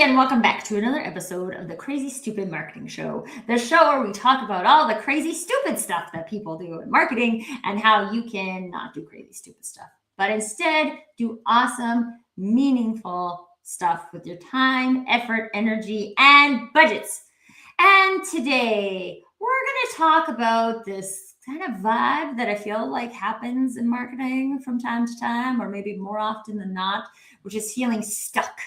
everybody, and welcome back to another episode of the Crazy Stupid Marketing Show, the show where we talk about all the crazy stupid stuff that people do in marketing and how you can not do crazy stupid stuff, but instead do awesome, meaningful stuff with your time, effort, energy, and budgets. And today we're going to talk about this kind of vibe that I feel like happens in marketing from time to time, or maybe more often than not, which is feeling stuck,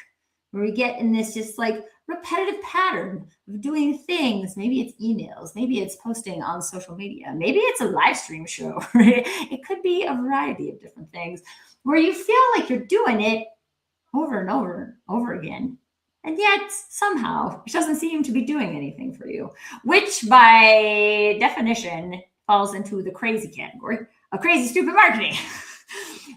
where we get in this just like repetitive pattern of doing things. Maybe it's emails, maybe it's posting on social media, maybe it's a live stream show, right? It could be a variety of different things where you feel like you're doing it over and over and over again. And yet somehow it doesn't seem to be doing anything for you, which by definition falls into the crazy category of crazy stupid marketing.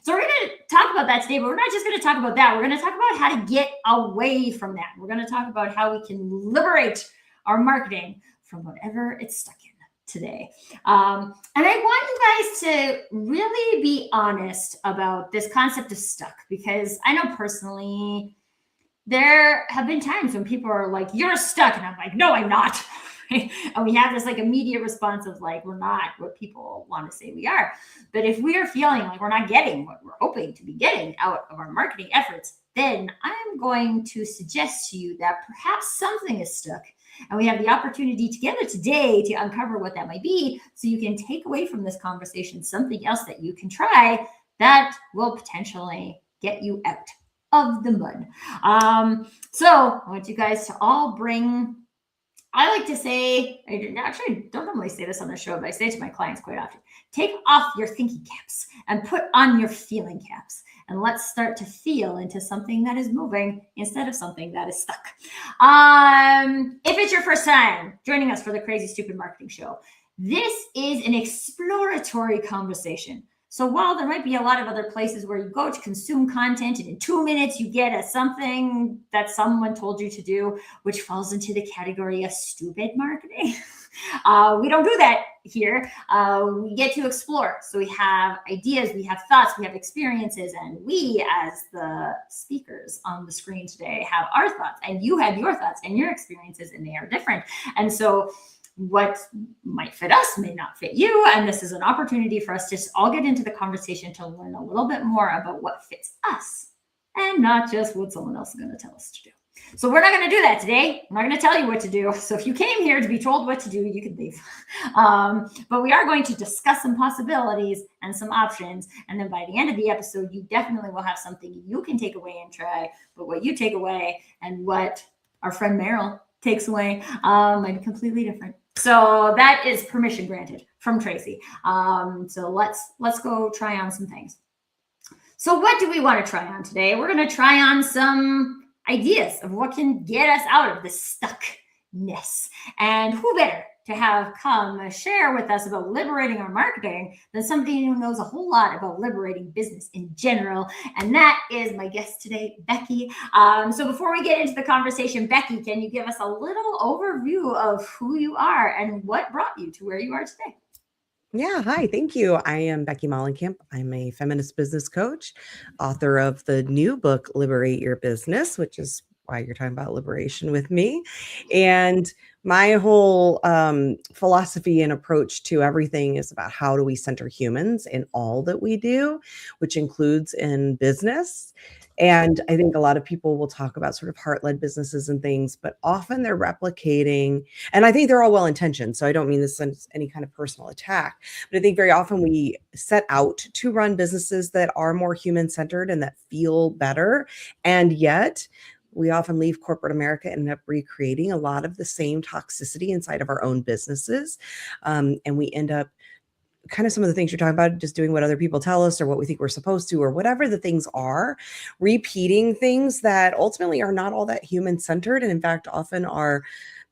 So we're going to talk about that today, but we're not just going to talk about that. We're going to talk about how to get away from that. We're going to talk about how we can liberate our marketing from whatever it's stuck in today. And I want you guys to really be honest about this concept of stuck, because I know personally there have been times when people are like, you're stuck. And I'm like, no, I'm not. And we have this like immediate response of like, we're not what people want to say we are. But if we are feeling like we're not getting what we're hoping to be getting out of our marketing efforts, then I'm going to suggest to you that perhaps something is stuck. And we have the opportunity together today to uncover what that might be, so you can take away from this conversation something else that you can try that will potentially get you out of the mud. So I want you guys to all bring, I like to say, I actually don't normally say this on the show, but I say it to my clients quite often, take off your thinking caps and put on your feeling caps. And let's start to feel into something that is moving instead of something that is stuck. If it's your first time joining us for the Crazy Stupid Marketing Show, this is an exploratory conversation. So while there might be a lot of other places where you go to consume content and in 2 minutes you get something that someone told you to do, which falls into the category of stupid marketing, we don't do that here. We get to explore. So we have ideas, we have thoughts, we have experiences, and we as the speakers on the screen today have our thoughts, and you have your thoughts and your experiences, and they are different. And so what might fit us may not fit you. And this is an opportunity for us to all get into the conversation to learn a little bit more about what fits us and not just what someone else is going to tell us to do. So we're not going to do that today. I'm not going to tell you what to do. So if you came here to be told what to do, you can leave. But we are going to discuss some possibilities and some options. And then by the end of the episode, you definitely will have something you can take away and try. But what you take away and what our friend Meryl takes away might be completely different. So that is permission granted from Tracy. So let's go try on some things. So what do we want to try on today? We're going to try on some ideas of what can get us out of this stuckness. And who better to have come share with us about liberating our marketing than somebody who knows a whole lot about liberating business in general. And that is my guest today, Becky. So before we get into the conversation, Becky, can you give us a little overview of who you are and what brought you to where you are today? Yeah, hi, thank you. I am Becky Mollenkamp. I'm a feminist business coach, author of the new book, Liberate Your Business, which is why you're talking about liberation with me. And my whole philosophy and approach to everything is about how do we center humans in all that we do, which includes in business. And I think a lot of people will talk about sort of heart-led businesses and things, but often they're replicating, and I think they're all well-intentioned. So I don't mean this as any kind of personal attack, but I think very often we set out to run businesses that are more human-centered and that feel better. And yet we often leave corporate America and end up recreating a lot of the same toxicity inside of our own businesses. And we end up kind of some of the things you're talking about, just doing what other people tell us or what we think we're supposed to, or whatever the things are, repeating things that ultimately are not all that human-centered, and in fact, often are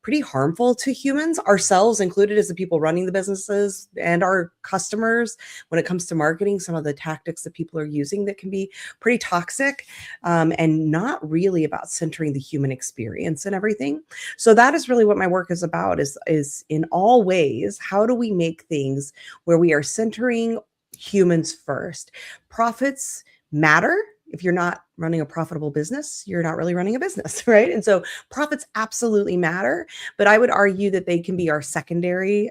pretty harmful to humans, ourselves included as the people running the businesses and our customers. When it comes to marketing, some of the tactics that people are using that can be pretty toxic and not really about centering the human experience and everything. So that is really what my work is about, is in all ways, how do we make things where we are centering humans first? Profits matter. if you're not running a profitable business, you're not really running a business, right? And so profits absolutely matter, but I would argue that they can be our secondary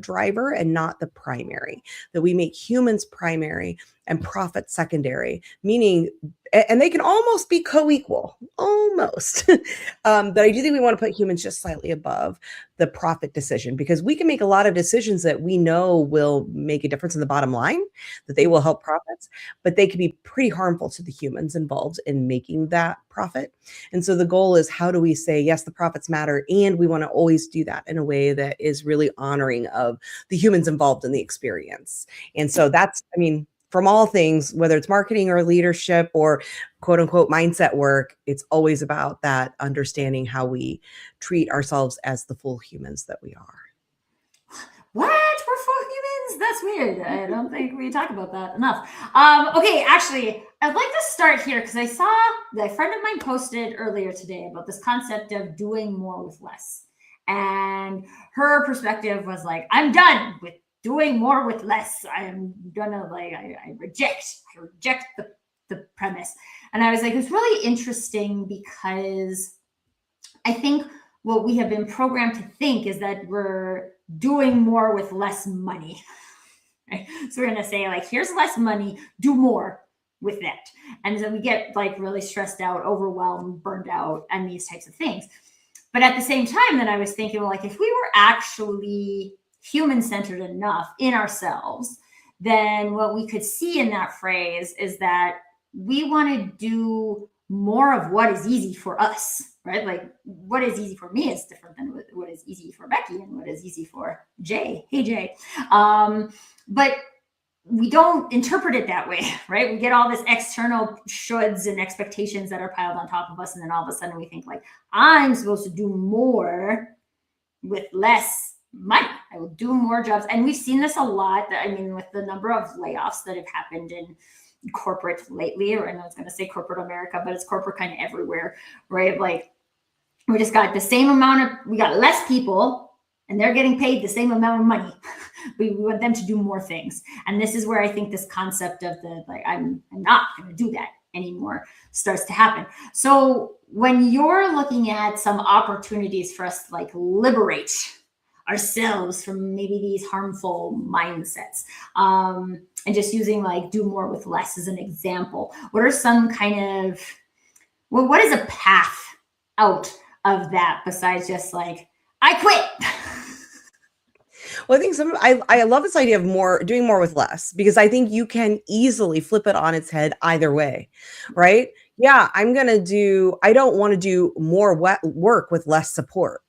driver and not the primary, that we make humans primary and profit secondary, meaning, and they can almost be co-equal, almost. But I do think we want to put humans just slightly above the profit decision, because we can make a lot of decisions that we know will make a difference in the bottom line, that they will help profits, but they can be pretty harmful to the humans involved in making that profit. And so the goal is, how do we say, yes, the profits matter, and we want to always do that in a way that is really honoring of the humans involved in the experience. And so that's, I mean, from all things, whether it's marketing or leadership or quote unquote mindset work, it's always about that understanding how we treat ourselves as the full humans that we are. What? We're full humans? That's weird. I don't think we talk about that enough. Okay, actually, I'd like to start here because I saw that a friend of mine posted earlier today about this concept of doing more with less. And her perspective was like, I'm done with doing more with less. I'm gonna I reject the premise. And I was like, it's really interesting because I think what we have been programmed to think is that we're doing more with less money. Right? So we're gonna say like, here's less money, do more with that. And so we get like really stressed out, overwhelmed, burned out, and these types of things. But at the same time, then I was thinking, well, like if we were actually human-centered enough in ourselves, then what we could see in that phrase is that we want to do more of what is easy for us, right? Like what is easy for me is different than what is easy for Becky and what is easy for Jay. Hey, Jay. But we don't interpret it that way, right? We get all this external shoulds and expectations that are piled on top of us. And then all of a sudden we think like, I'm supposed to do more with less money. I will do more jobs. And we've seen this a lot. I mean, with the number of layoffs that have happened in corporate lately, or I was going to say corporate America, but it's corporate kind of everywhere, right? Like we just got the same amount of, we got less people and they're getting paid the same amount of money. We want them to do more things. And this is where I think this concept of the, like, I'm not going to do that anymore starts to happen. So when you're looking at some opportunities for us to like liberate ourselves from maybe these harmful mindsets, and just using like do more with less as an example, what are some kind of, well, what is a path out of that besides just like, I quit? Well, I think I love this idea of doing more with less, because I think you can easily flip it on its head either way, right? Yeah, I don't want to do more work with less support,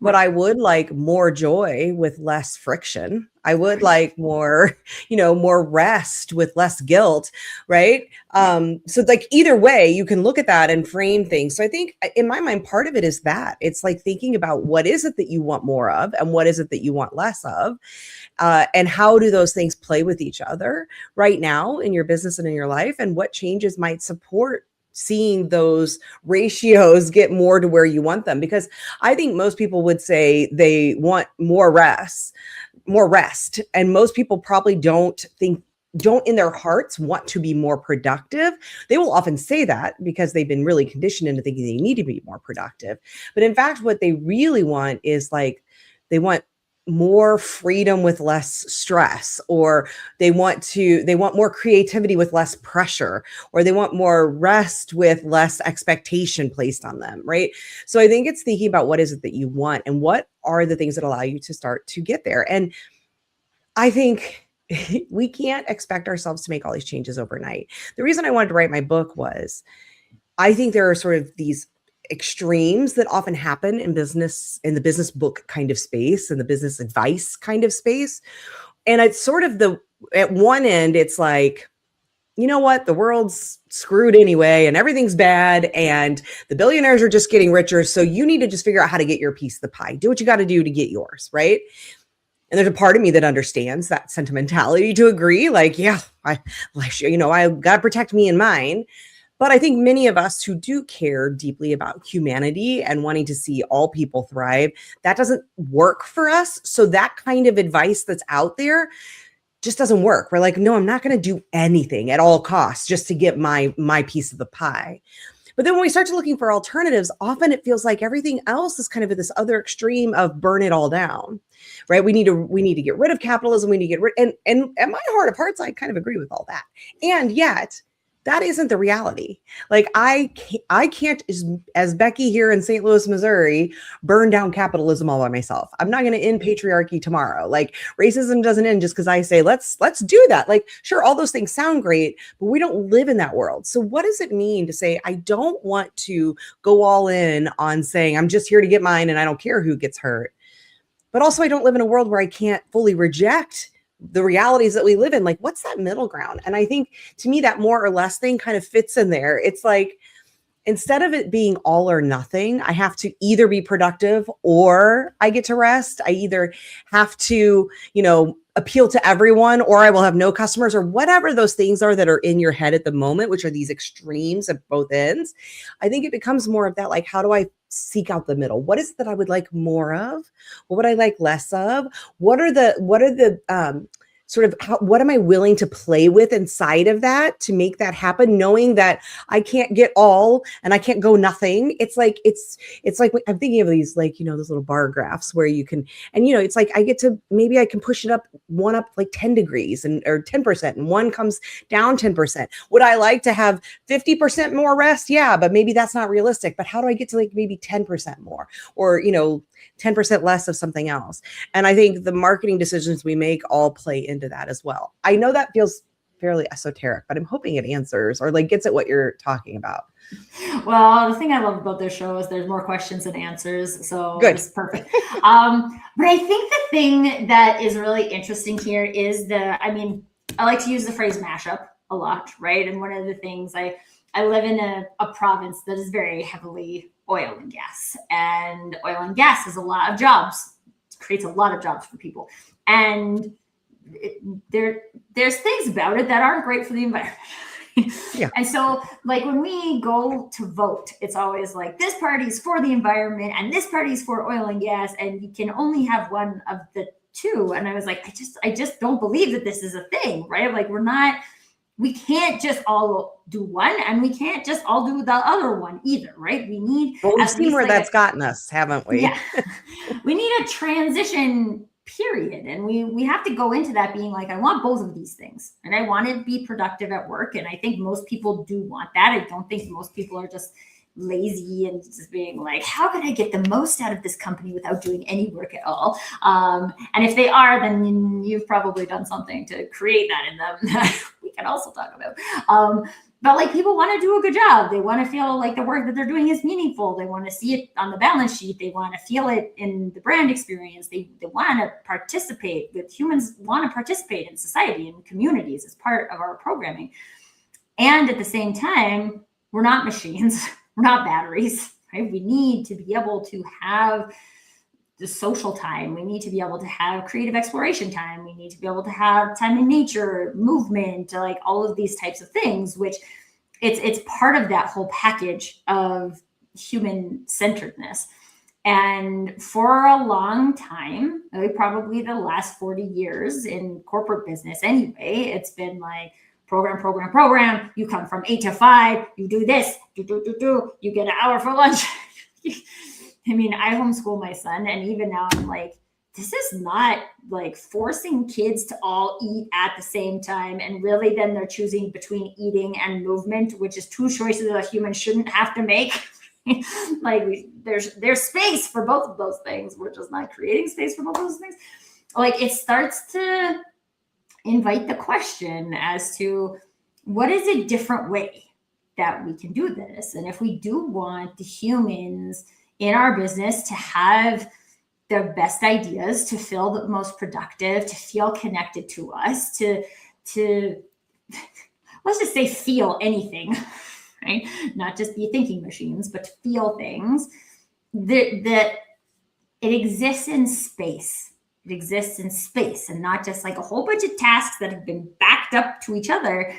but I would like more joy with less friction. I would like more, more rest with less guilt, right? So like either way, you can look at that and frame things. So I think in my mind, part of it is that it's like thinking about what is it that you want more of and what is it that you want less of, and how do those things play with each other right now in your business and in your life, and what changes might support seeing those ratios get more to where you want them. Because I think most people would say they want more rest. And most people probably don't in their hearts want to be more productive. They will often say that because they've been really conditioned into thinking they need to be more productive. But in fact, what they really want is like, they want more freedom with less stress, or they want more creativity with less pressure, or they want more rest with less expectation placed on them, right? So I think it's thinking about what is it that you want and what are the things that allow you to start to get there. And I think we can't expect ourselves to make all these changes overnight. The reason I wanted to write my book was I think there are sort of these extremes that often happen in business, in the business book kind of space and the business advice kind of space. And it's sort of at one end, it's like, you know what, the world's screwed anyway, and everything's bad, and the billionaires are just getting richer. So you need to just figure out how to get your piece of the pie. Do what you got to do to get yours, right? And there's a part of me that understands that sentimentality to agree. Like, yeah, I got to protect me and mine. But I think many of us who do care deeply about humanity and wanting to see all people thrive, that doesn't work for us. So that kind of advice that's out there just doesn't work. We're like, no, I'm not going to do anything at all costs just to get my piece of the pie. But then when we start to looking for alternatives, often it feels like everything else is kind of at this other extreme of burn it all down, right? We need to get rid of capitalism. We need to get rid, and at my heart of hearts, I kind of agree with all that. And yet, that isn't the reality. Like I can't, as Becky here in St. Louis, Missouri, burn down capitalism all by myself. I'm not going to end patriarchy tomorrow. Like racism doesn't end just because I say, let's do that. Like, sure, all those things sound great, but we don't live in that world. So what does it mean to say, I don't want to go all in on saying, I'm just here to get mine and I don't care who gets hurt. But also I don't live in a world where I can't fully reject the realities that we live in. Like, what's that middle ground? And I think to me, that more or less thing kind of fits in there. It's like, instead of it being all or nothing, I have to either be productive or I get to rest. I either have to, appeal to everyone, or I will have no customers, or whatever those things are that are in your head at the moment, which are these extremes at both ends. I think it becomes more of that, like, how do I seek out the middle? What is it that I would like more of? What would I like less of? What are the what am I willing to play with inside of that to make that happen, knowing that I can't get all and I can't go nothing. It's like I'm thinking of these, like, those little bar graphs where you can, and it's like maybe I can push it up like 10 degrees or 10%, and one comes down 10%. Would I like to have 50% more rest? Yeah, but maybe that's not realistic. But how do I get to like maybe 10% more, or 10% less of something else? And I think the marketing decisions we make all play into that as well. I know that feels fairly esoteric, but I'm hoping it answers or like gets at what you're talking about. Well, the thing I love about this show is there's more questions than answers. So Good. It's perfect. But I think the thing that is really interesting here is I like to use the phrase mashup a lot, right? And one of the things I live in a province that is very heavily oil and gas, and oil and gas has a lot of jobs. It creates a lot of jobs for people. And there's things about it that aren't great for the environment. Yeah. And so, like, when we go to vote, it's always like, this party is for the environment and this party is for oil and gas, and you can only have one of the two. And I was like, I just don't believe that this is a thing, right? Like, we can't just all do one, and we can't just all do the other one either, right? We need. Well, we've seen where that's gotten us, haven't we? Yeah. We need a transition period. And we have to go into that being like, I want both of these things, and I want to be productive at work. And I think most people do want that. I don't think most people are just lazy and just being like, how can I get the most out of this company without doing any work at all? And if they are, then you've probably done something to create that in them. We can also talk about. But like, people want to do a good job. They want to feel like the work that they're doing is meaningful. They want to see it on the balance sheet. They want to feel it in the brand experience. They want to participate with humans, want to participate in society and communities as part of our programming. And at the same time, we're not machines. We're not batteries, right? We need to be able to have the social time. We need to be able to have creative exploration time. We need to be able to have time in nature, movement, like all of these types of things, which it's part of that whole package of human centeredness. And for a long time, probably the last 40 years in corporate business anyway, it's been like, program. You come from 8 to 5. You do this. You get an hour for lunch. I mean, I homeschool my son, and even now I'm like, this is not like forcing kids to all eat at the same time. And really then they're choosing between eating and movement, which is two choices that a human shouldn't have to make. Like, there's space for both of those things. We're just not creating space for both of those things. Like, it starts to invite the question as to what is a different way that we can do this. And if we do want the humans in our business to have the best ideas, to feel the most productive, to feel connected to us, to let's just say feel anything, right? Not just be thinking machines, but to feel things, that it exists in space. It exists in space, and not just like a whole bunch of tasks that have been backed up to each other.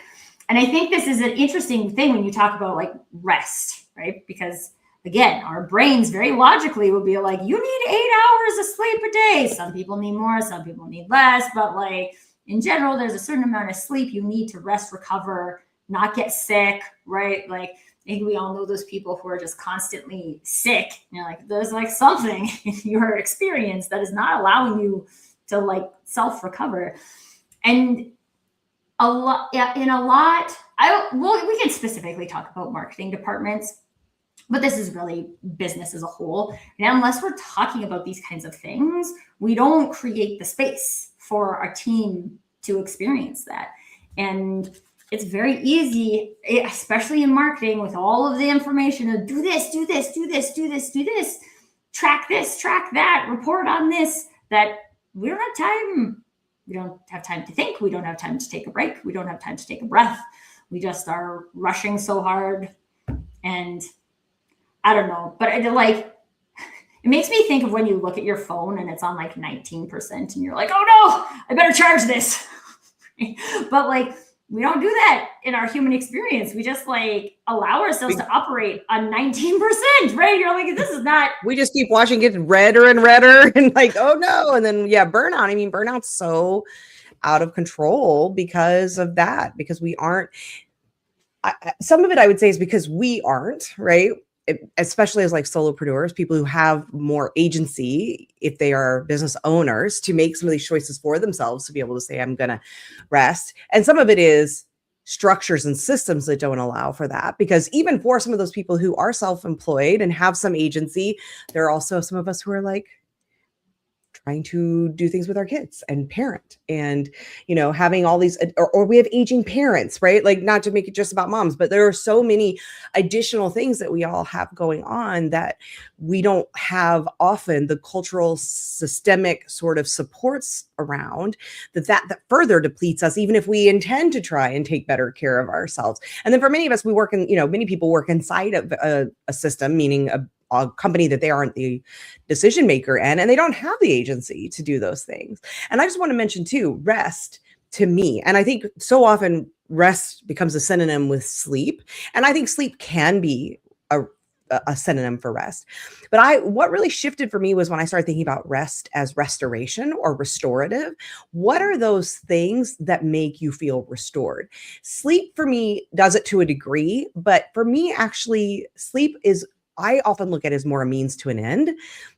And I think this is an interesting thing when you talk about like rest, right? Because again, our brains very logically will be like, you need 8 hours of sleep a day. Some people need more, some people need less, but like, in general, there's a certain amount of sleep you need to rest, recover, not get sick, right? Like, I think we all know those people who are just constantly sick. You know, like there's like something in your experience that is not allowing you to like self-recover. And a lot, yeah, in a lot, we can specifically talk about marketing departments, but this is really business as a whole. And unless we're talking about these kinds of things, we don't create the space for our team to experience that. And it's very easy, especially in marketing, with all of the information of do this, do this, do this, do this, do this, track this, track that, report on this, that we don't have time. We don't have time to think. We don't have time to take a break. We don't have time to take a breath. We just are rushing so hard. And I don't know, but it makes me think of when you look at your phone and it's on like 19% and you're like, oh no, I better charge this. But like, we don't do that in our human experience. We just like allow ourselves to operate on 19%, right? You're like, this is not. We just keep watching it redder and redder and like, oh no. And then, yeah, burnout. I mean, burnout's so out of control because of that, because we aren't. Some of it I would say is because we aren't, right? Especially as like solopreneurs, people who have more agency, if they are business owners, to make some of these choices for themselves, to be able to say, I'm going to rest. And some of it is structures and systems that don't allow for that, because even for some of those people who are self-employed and have some agency, there are also some of us who are like trying to do things with our kids and parent and, you know, having all these, or we have aging parents, right? Like, not to make it just about moms, but there are so many additional things that we all have going on that we don't have often the cultural systemic sort of supports around that further depletes us, even if we intend to try and take better care of ourselves. And then for many of us, we work in, you know, many people work inside of a system, meaning a company that they aren't the decision maker in, and they don't have the agency to do those things. And I just want to mention too, rest to me, and I think so often becomes a synonym with sleep. And I think sleep can be a synonym for rest. But what really shifted for me was when I started thinking about rest as restoration or restorative. What are those things that make you feel restored? Sleep for me does it to a degree, but for me, actually, sleep is, I often look at it as more a means to an end.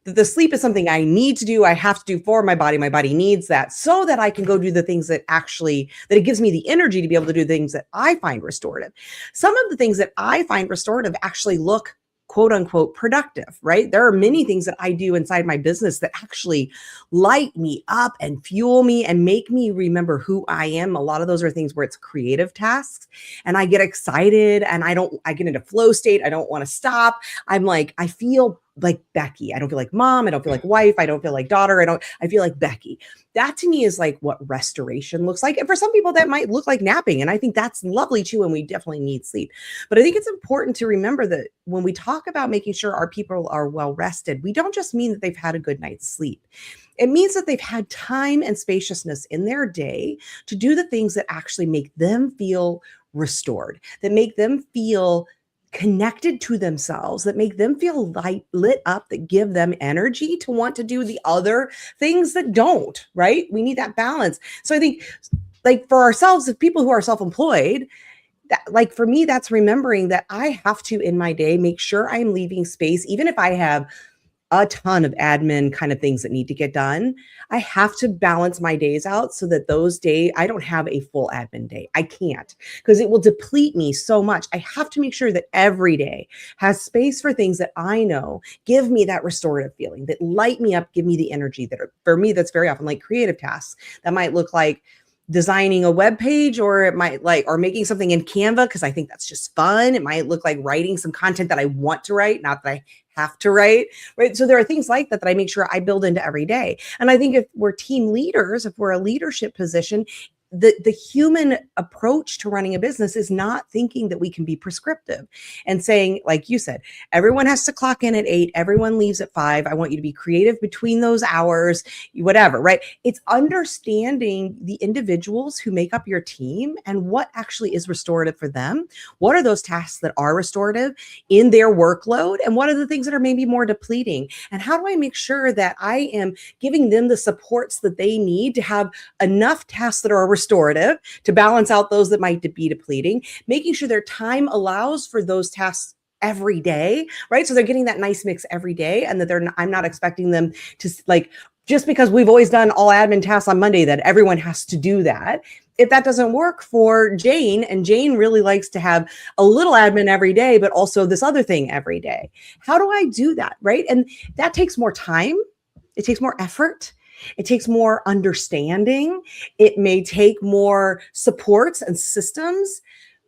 That the sleep is something I need to do, I have to do for my body. My body needs that so that I can go do the things that it gives me the energy to be able to do things that I find restorative. Some of the things that I find restorative actually look quote unquote productive, right? There are many things that I do inside my business that actually light me up and fuel me and make me remember who I am. A lot of those are things where it's creative tasks and I get excited and I get into flow state. I don't want to stop. I'm like, I feel like Becky. I don't feel like mom. I don't feel like wife. I don't feel like daughter. I feel like Becky. That to me is like what restoration looks like. And for some people that might look like napping. And I think that's lovely too. And we definitely need sleep. But I think it's important to remember that when we talk about making sure our people are well rested, we don't just mean that they've had a good night's sleep. It means that they've had time and spaciousness in their day to do the things that actually make them feel restored, that make them feel connected to themselves, that make them feel lit up, that give them energy to want to do the other things that don't, right? We need that balance. So I think like for ourselves, if people who are self-employed, that, like for me, that's remembering that I have to in my day make sure I'm leaving space, even if I have a ton of admin kind of things that need to get done. I have to balance my days out so that those days, I don't have a full admin day. I can't, because it will deplete me so much. I have to make sure that every day has space for things that I know give me that restorative feeling, that light me up, give me the energy that are, for me, that's very often like creative tasks. That might look like designing a web page, or it might or making something in Canva, because I think that's just fun. It might look like writing some content that I want to write, not that I have to write, right? So there are things like that I make sure I build into every day. And I think if we're team leaders, if we're a leadership position, the human approach to running a business is not thinking that we can be prescriptive and saying, like you said, everyone has to clock in at 8, everyone leaves at 5. I want you to be creative between those hours, whatever, right? It's understanding the individuals who make up your team and what actually is restorative for them. What are those tasks that are restorative in their workload? And what are the things that are maybe more depleting? And how do I make sure that I am giving them the supports that they need to have enough tasks that are restorative to balance out those that might be depleting, making sure their time allows for those tasks every day, right? So they're getting that nice mix every day, and that I'm not expecting them to, like, just because we've always done all admin tasks on Monday, that everyone has to do that. If that doesn't work for Jane, and Jane really likes to have a little admin every day, but also this other thing every day, how do I do that, right? And that takes more time. It takes more effort. It takes more understanding. It may take more supports and systems,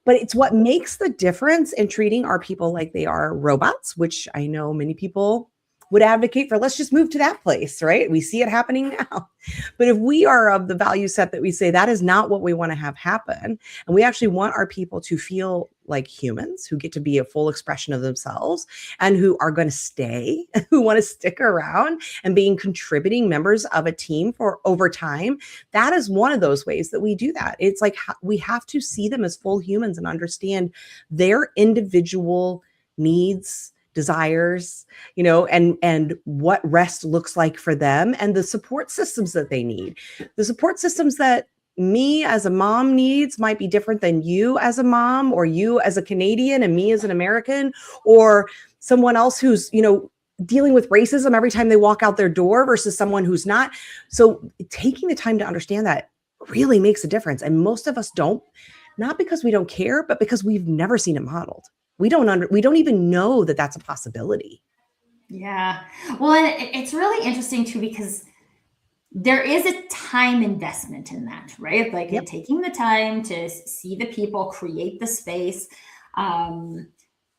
but it's what makes the difference in treating our people like they are robots, which I know many people would advocate for. Let's just move to that place, right? We see it happening now. But if we are of the value set that we say that is not what we want to have happen, and we actually want our people to feel like humans who get to be a full expression of themselves and who are going to stay, who want to stick around and being contributing members of a team for over time, that is one of those ways that we do that. It's like we have to see them as full humans and understand their individual needs, desires, and what rest looks like for them, and the support systems that they need. The support systems that me as a mom needs might be different than you as a mom, or you as a Canadian and me as an American, or someone else who's, dealing with racism every time they walk out their door versus someone who's not. So taking the time to understand that really makes a difference. And most of us don't, not because we don't care, but because we've never seen it modeled. We don't even know that that's a possibility. Yeah. Well, and it's really interesting too, because there is a time investment in that, right? Like Yep. taking the time to see the people, create the space.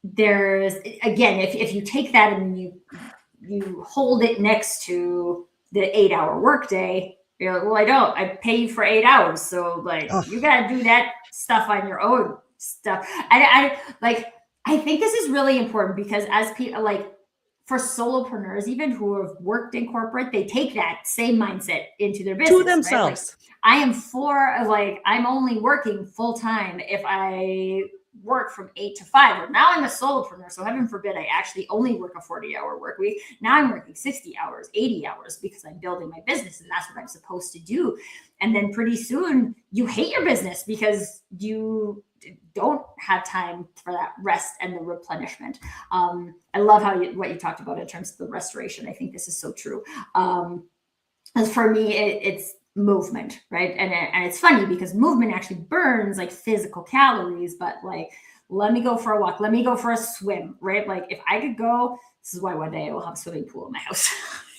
There's, again, if you take that and you hold it next to the 8-hour workday, you're like, well, I pay you for 8 hours. So like, you got to do that stuff on your own stuff. I think this is really important, because as people, like, for solopreneurs, even who have worked in corporate, they take that same mindset into their business. To themselves. Right? I'm only working full time if I work from 8 to 5. Well, now I'm a solopreneur, so heaven forbid I actually only work a 40-hour work week. Now I'm working 60 hours, 80 hours, because I'm building my business, and that's what I'm supposed to do. And then pretty soon you hate your business because you don't have time for that rest and the replenishment. I love what you talked about in terms of the restoration. I think this is so true. As for me, it's movement, right? And it's funny because movement actually burns like physical calories, but like, let me go for a walk, let me go for a swim, right? Like if I could go, this is why one day I will have a swimming pool in my house.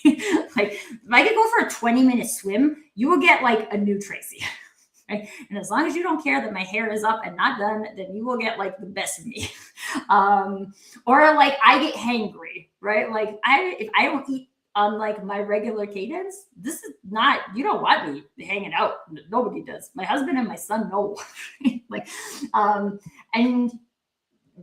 Like if I could go for a 20-minute swim, you will get like a new Tracy. Right? And as long as you don't care that my hair is up and not done, then you will get like the best of me. Or like I get hangry, right? Like if I don't eat on like my regular cadence, this is not, you don't want me hanging out. Nobody does. My husband and my son know. And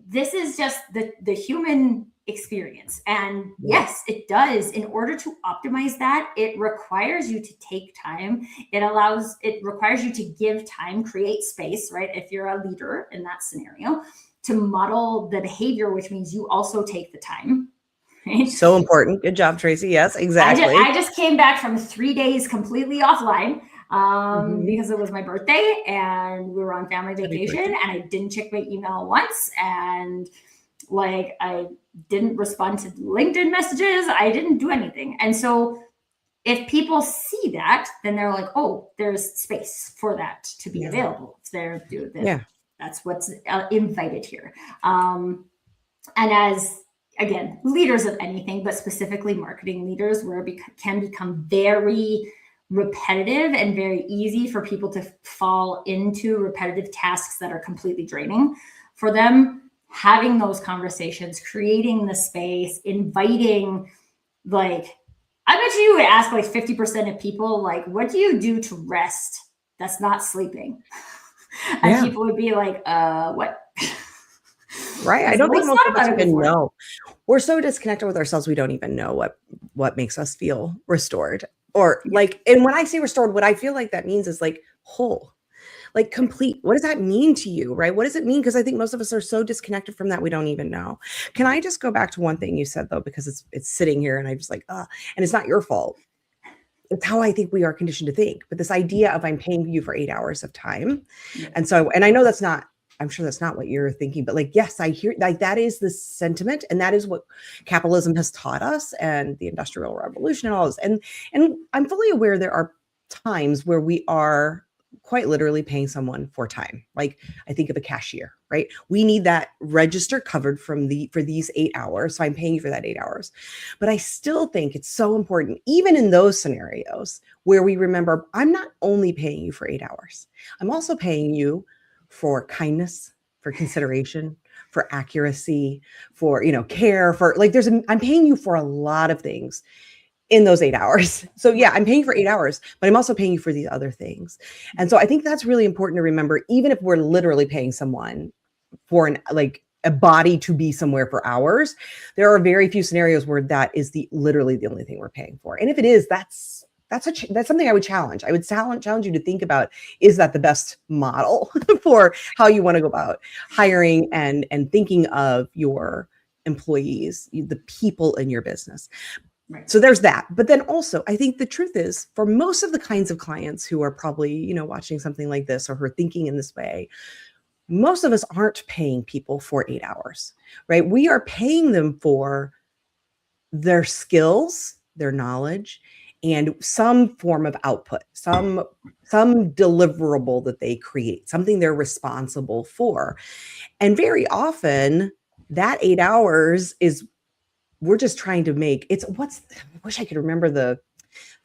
this is just the human experience. And yes, it does. In order to optimize that, it requires you to take time. It requires you to give time, create space, right? If you're a leader in that scenario, to model the behavior, which means you also take the time. Right? So important. Good job, Tracy. Yes, exactly. I just came back from 3 days completely offline because it was my birthday and we were on family vacation, and I didn't check my email once, and like I didn't respond to LinkedIn messages. I didn't do anything. And so if people see that, then they're like, oh, there's space for that to be available. That's what's invited here. And as, again, leaders of anything, but specifically marketing leaders, where it can become very repetitive and very easy for people to fall into repetitive tasks that are completely draining for them. Having those conversations, creating the space, inviting, like, I bet you would ask like 50% of people, like, what do you do to rest that's not sleeping. And Yeah. people would be like, what? Right. I Because don't think nobody's most thought of us about it even before. know. We're so disconnected with ourselves, we don't even know what makes us feel restored. Or like, and when I say restored, what I feel like that means is like whole, like complete. What does that mean to you, right? What does it mean? Because I think most of us are so disconnected from that we don't even know. Can I just go back to one thing you said though, because it's sitting here and I just like, and it's not your fault. It's how I think we are conditioned to think. But this idea of I'm paying you for 8 hours of time. Yeah. And so, and I know that's not, I'm sure that's not what you're thinking, but like, yes, I hear like that is the sentiment. And that is what capitalism has taught us and the Industrial Revolution and all this. And I'm fully aware there are times where we are quite literally paying someone for time. Like I think of a cashier, right? We need that register covered for these 8 hours. So I'm paying you for that 8 hours. But I still think it's so important, even in those scenarios where we remember, I'm not only paying you for 8 hours, I'm also paying you for kindness, for consideration, for accuracy, for, care, for like, I'm paying you for a lot of things in those 8 hours. So yeah, I'm paying for 8 hours, but I'm also paying you for these other things. And so I think that's really important to remember, even if we're literally paying someone for a body to be somewhere for hours, there are very few scenarios where that is literally the only thing we're paying for. And if it is, that's something I would challenge. I would challenge you to think about, is that the best model for how you want to go about hiring and thinking of your employees, the people in your business. Right. So there's that. But then also, I think the truth is, for most of the kinds of clients who are probably, watching something like this or who are thinking in this way, most of us aren't paying people for 8 hours, right? We are paying them for their skills, their knowledge, and some form of output, some deliverable that they create, something they're responsible for. And very often that 8 hours is, we're just trying to make, I wish I could remember the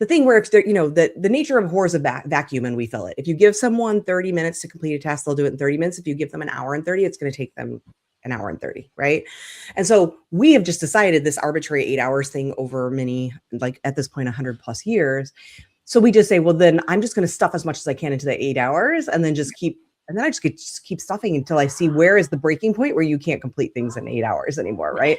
thing where it's there, the nature of whore is a vacuum and we fill it. If you give someone 30 minutes to complete a task, they'll do it in 30 minutes. If you give them an hour and 30, it's going to take them an hour and 30, right? And so we have just decided this arbitrary 8 hours thing over many, like at this point, 100 plus years. So we just say, well, then I'm just going to stuff as much as I can into the 8 hours and then I just keep stuffing until I see where is the breaking point where you can't complete things in 8 hours anymore, right?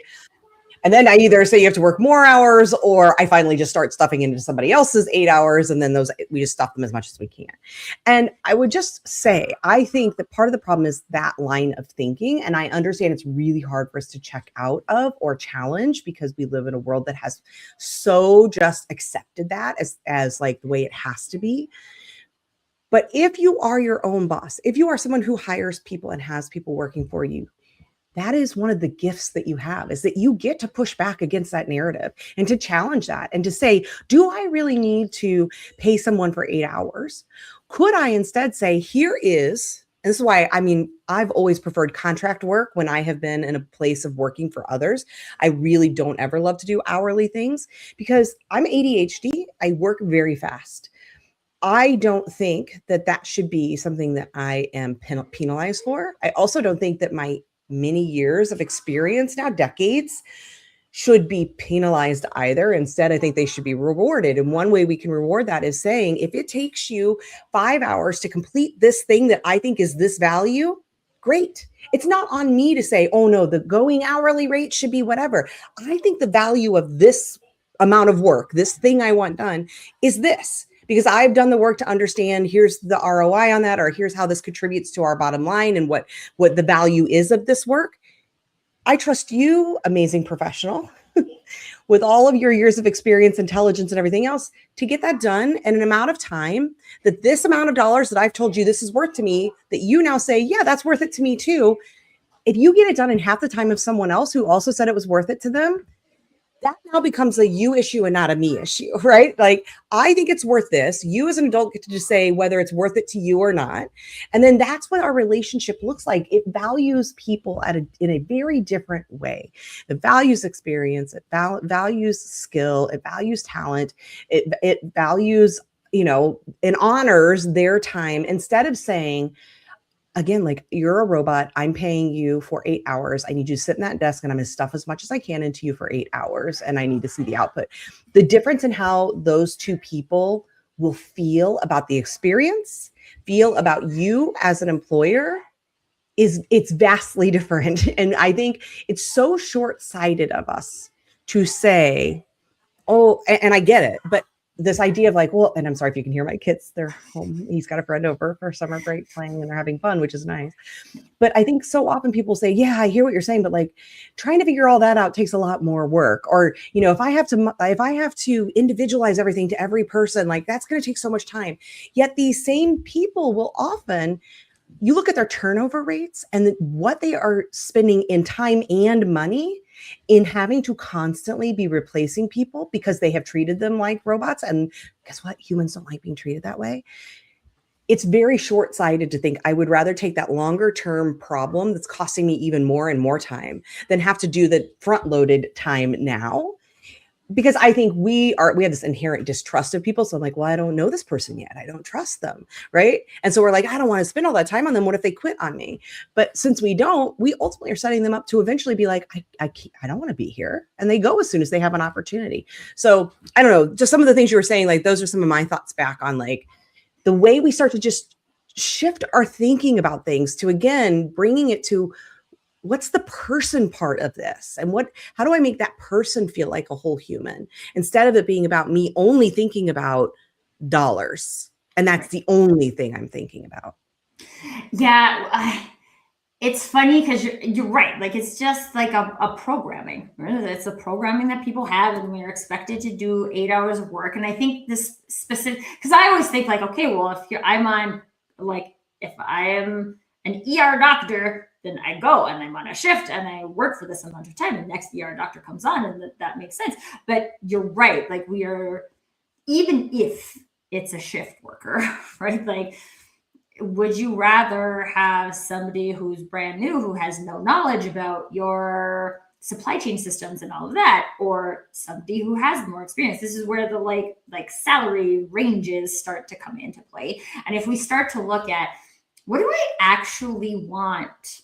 And then I either say you have to work more hours, or I finally just start stuffing into somebody else's 8 hours. And then we just stuff them as much as we can. And I would just say, I think that part of the problem is that line of thinking. And I understand it's really hard for us to check out of or challenge, because we live in a world that has so just accepted that as like the way it has to be. But if you are your own boss, if you are someone who hires people and has people working for you, that is one of the gifts that you have, is that you get to push back against that narrative and to challenge that and to say, do I really need to pay someone for 8 hours? Could I instead say, here is, and this is why, I've always preferred contract work when I have been in a place of working for others. I really don't ever love to do hourly things because I'm ADHD. I work very fast. I don't think that should be something that I am penalized for. I also don't think that my many years of experience, now decades, should be penalized either. Instead, I think they should be rewarded. And one way we can reward that is saying, if it takes you 5 hours to complete this thing that I think is this value, great. It's not on me to say, oh no, the going hourly rate should be whatever. I think the value of this amount of work, this thing I want done, is this. Because I've done the work to understand, here's the ROI on that, or here's how this contributes to our bottom line and what the value is of this work. I trust you, amazing professional, with all of your years of experience, intelligence, and everything else, to get that done in an amount of time that this amount of dollars that I've told you this is worth to me, that you now say, yeah, that's worth it to me too. If you get it done in half the time of someone else who also said it was worth it to them, that now becomes a you issue and not a me issue, right? Like, I think it's worth this. You as an adult get to just say whether it's worth it to you or not. And then that's what our relationship looks like. It values people in a very different way. It values experience. It values skill. It values talent. It values, and honors their time, instead of saying, again, like, you're a robot. I'm paying you for 8 hours. I need you to sit in that desk and I'm going to stuff as much as I can into you for 8 hours. And I need to see the output. The difference in how those two people will feel about the experience, feel about you as an employer it's vastly different. And I think it's so short-sighted of us to say, oh, and I get it, but this idea of like, well, and I'm sorry if you can hear my kids, they're home. He's got a friend over for summer break playing and they're having fun, which is nice. But I think so often people say, yeah, I hear what you're saying, but like trying to figure all that out takes a lot more work. Or, you know, if I have to individualize everything to every person, like that's going to take so much time. Yet these same people will often, you look at their turnover rates and what they are spending in time and money in having to constantly be replacing people because they have treated them like robots. And guess what? Humans don't like being treated that way. It's very short-sighted to think I would rather take that longer term problem that's costing me even more and more time than have to do the front-loaded time now. Because I think we have this inherent distrust of people. So I'm like, well, I don't know this person yet. I don't trust them. Right. And so we're like, I don't want to spend all that time on them. What if they quit on me? But since we don't, we ultimately are setting them up to eventually be like, I don't want to be here. And they go as soon as they have an opportunity. So I don't know, just some of the things you were saying, like, those are some of my thoughts back on like the way we start to just shift our thinking about things to, again, bringing it to what's the person part of this? And how do I make that person feel like a whole human instead of it being about me only thinking about dollars? And that's the only thing I'm thinking about. Yeah. It's funny because you're right. Like, it's just like a programming, right? It's a programming that people have, and we're expected to do 8 hours of work. And I think this specific, because I always think like, okay, well, if I am an ER doctor, then I go and I'm on a shift and I work for this amount of time, and the next ER doctor comes on, and that makes sense. But you're right. Like, we are, even if it's a shift worker, right? Like, would you rather have somebody who's brand new, who has no knowledge about your supply chain systems and all of that, or somebody who has more experience? This is where the like salary ranges start to come into play. And if we start to look at, what do I actually want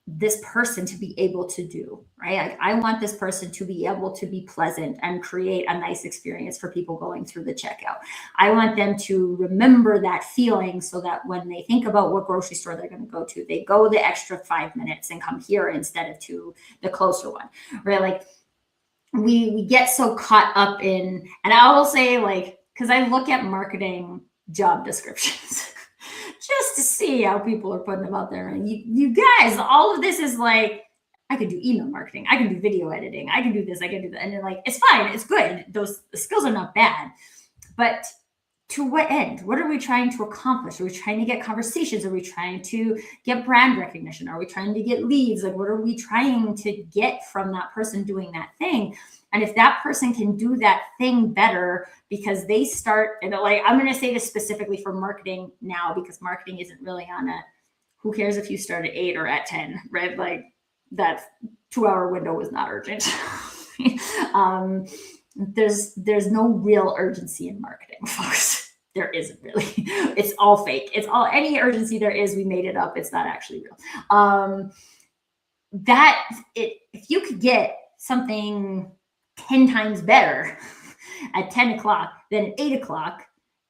this person to be able to do, right? Like, I want this person to be able to be pleasant and create a nice experience for people going through the checkout. I want them to remember that feeling so that when they think about what grocery store they're going to go to, they go the extra 5 minutes and come here instead of to the closer one, right? Like, we get so caught up in, and I will say, like, because I look at marketing job descriptions just to see how people are putting them out there. And you guys, all of this is like, I could do email marketing, I can do video editing, I can do this, I can do that. And they're like, it's fine, it's good. The skills are not bad. But to what end? What are we trying to accomplish? Are we trying to get conversations? Are we trying to get brand recognition? Are we trying to get leads? Like, what are we trying to get from that person doing that thing? And if that person can do that thing better because they start, and like, I'm going to say this specifically for marketing now, because marketing isn't really on a, who cares if you start at 8 or at 10, right? Like, that 2-hour window was not urgent. There's no real urgency in marketing, folks. There isn't really. It's all fake. It's all, any urgency there is, we made it up. It's not actually real. If you could get something 10 times better at 10 o'clock than at 8 o'clock,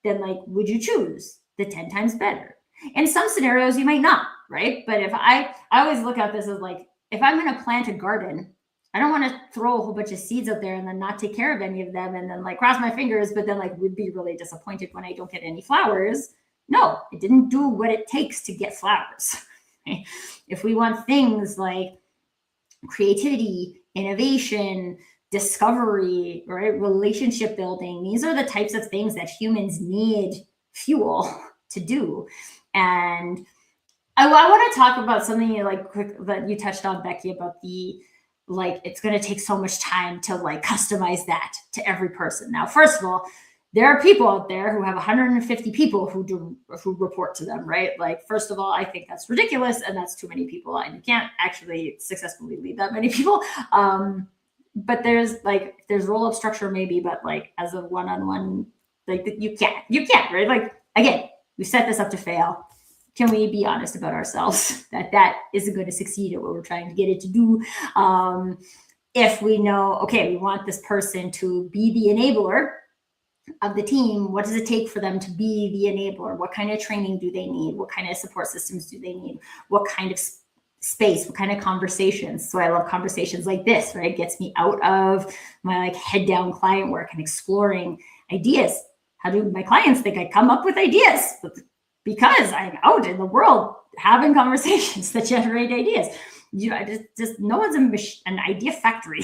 then like, would you choose the 10 times better? In some scenarios, you might not, right? But if I always look at this as like, if I'm going to plant a garden, I don't want to throw a whole bunch of seeds out there and then not take care of any of them and then like cross my fingers, but then like would be really disappointed when I don't get any flowers. No, it didn't do what it takes to get flowers. If we want things like creativity, innovation, discovery, right, relationship building, these are the types of things that humans need fuel to do. And I want to talk about something like quick that you touched on, Becky, about the, like, it's going to take so much time to like customize that to every person. Now, first of all, there are people out there who have 150 people who report to them, right? Like, first of all, I think that's ridiculous, and that's too many people, and you can't actually successfully lead that many people. But there's roll-up structure maybe, but like as a one-on-one, like you can't, right? Like, again, we set this up to fail. Can we be honest about ourselves that isn't going to succeed at what we're trying to get it to do? If we know, okay, we want this person to be the enabler, of the team, what does it take for them to be the enabler? What kind of training do they need? What kind of support systems do they need? What kind of space? What kind of conversations? So I love conversations like this, right? It gets me out of my like head down client work and exploring ideas. How do my clients think I come up with ideas? Because I'm out in the world having conversations that generate ideas. You know, just no one's an idea factory.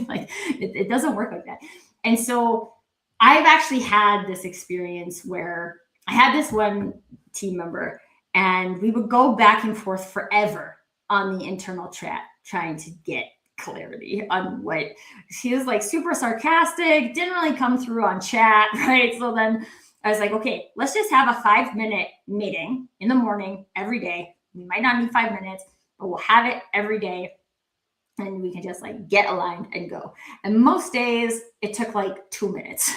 Like it doesn't work like that. And so I've actually had this experience where I had this one team member and we would go back and forth forever on the internal chat trying to get clarity on what she was like, super sarcastic, didn't really come through on chat, right? So then I was like, okay, let's just have a 5-minute meeting in the morning every day. We might not need 5 minutes, but we'll have it every day. And we can just like get aligned and go. And most days it took like 2 minutes.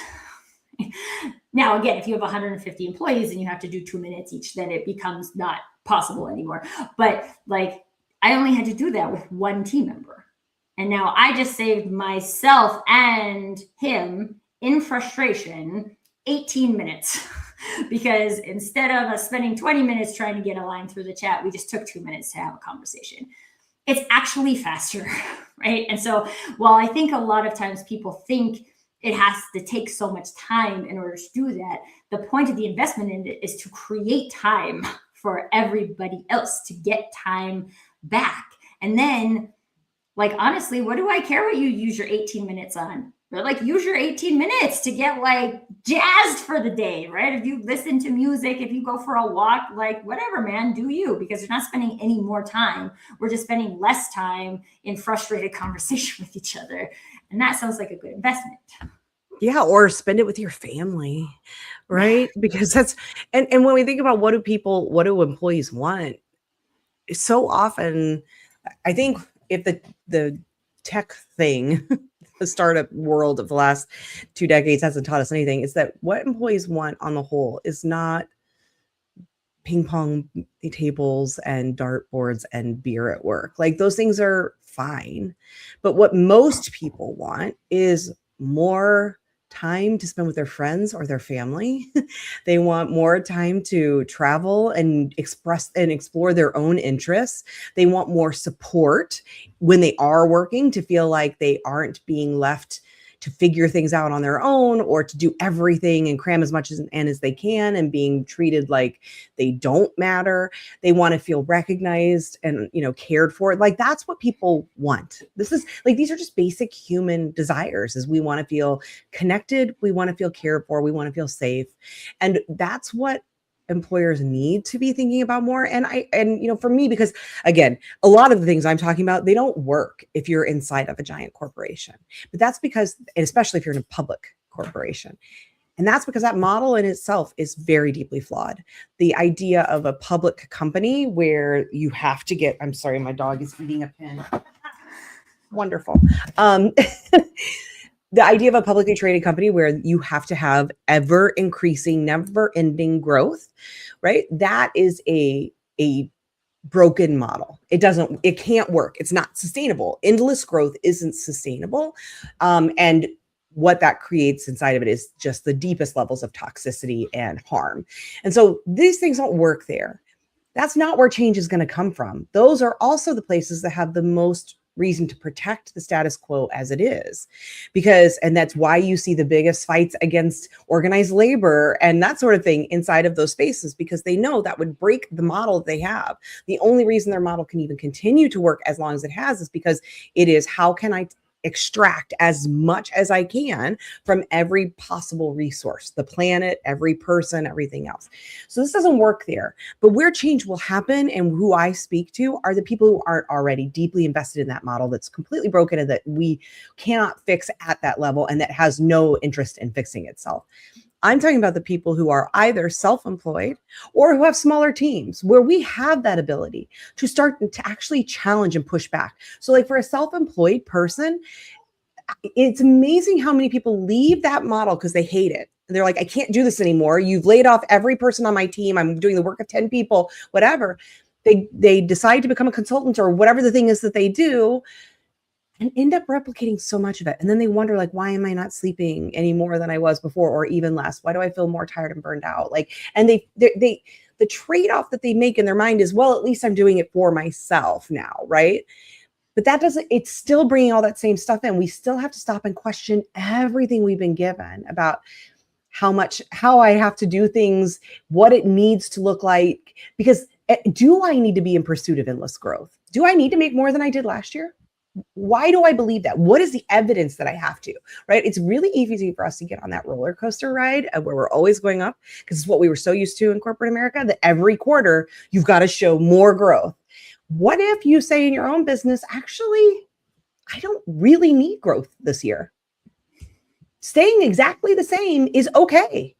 Now, again, if you have 150 employees and you have to do 2 minutes each, then it becomes not possible anymore. But like, I only had to do that with one team member. And now I just saved myself and him in frustration 18 minutes because instead of us spending 20 minutes trying to get aligned through the chat, we just took 2 minutes to have a conversation. It's actually faster, right? And so while I think a lot of times people think it has to take so much time in order to do that, the point of the investment in it is to create time for everybody else, to get time back. And then, like, honestly, what do I care what you use your 18 minutes on? But like, use your 18 minutes to get like jazzed for the day, right? If you listen to music, if you go for a walk, like whatever, man, do you, because you're not spending any more time. We're just spending less time in frustrated conversation with each other. And that sounds like a good investment. Yeah, or spend it with your family, right? Because that's, and when we think about what do employees want, so often, I think if the tech thing, the startup world of the last 2 decades hasn't taught us anything, is that what employees want on the whole is not ping pong tables and dartboards and beer at work. Like, those things are fine. But what most people want is more time to spend with their friends or their family. They want more time to travel and express and explore their own interests. They want more support when they are working, to feel like they aren't being left to figure things out on their own, or to do everything and cram as much as they can, and being treated like they don't matter. They want to feel recognized and, cared for. Like, that's what people want. This is like, these are just basic human desires. Is we want to feel connected, we want to feel cared for, we want to feel safe. And that's what employers need to be thinking about more. And for me, because again, a lot of the things I'm talking about, they don't work if you're inside of a giant corporation. But that's because, and especially if you're in a public corporation, and that's because that model in itself is very deeply flawed. The idea of a public company where you have to get, I'm sorry, my dog is eating a pin. Wonderful. The idea of a publicly traded company where you have to have ever increasing, never ending growth, right? That is a broken model. It can't work. It's not sustainable. Endless growth isn't sustainable. And what that creates inside of it is just the deepest levels of toxicity and harm. And so these things don't work there. That's not where change is going to come from. Those are also the places that have the most reason to protect the status quo as it is, and that's why you see the biggest fights against organized labor and that sort of thing inside of those spaces, because they know that would break the model they have. The only reason their model can even continue to work as long as it has is because it is, how can I extract as much as I can from every possible resource, the planet, every person, everything else. So this doesn't work there. But where change will happen, and who I speak to, are the people who aren't already deeply invested in that model that's completely broken and that we cannot fix at that level, and that has no interest in fixing itself. I'm talking about the people who are either self-employed or who have smaller teams, where we have that ability to start to actually challenge and push back. So like, for a self-employed person, it's amazing how many people leave that model because they hate it. They're like, I can't do this anymore. You've laid off every person on my team. I'm doing the work of 10 people, whatever. They decide to become a consultant or whatever the thing is that they do. and end up replicating so much of it. And then they wonder, like, why am I not sleeping any more than I was before, or even less? Why do I feel more tired and burned out? Like, and the trade-off that they make in their mind is, well, at least I'm doing it for myself now, right? But that doesn't, it's still bringing all that same stuff in. We still have to stop and question everything we've been given about how I have to do things, what it needs to look like. Because do I need to be in pursuit of endless growth? Do I need to make more than I did last year? Why do I believe that? What is the evidence that I have to, right? It's really easy for us to get on that roller coaster ride where we're always going up, because it's what we were so used to in corporate America, that every quarter you've got to show more growth. What if you say in your own business, actually, I don't really need growth this year. Staying exactly the same is okay.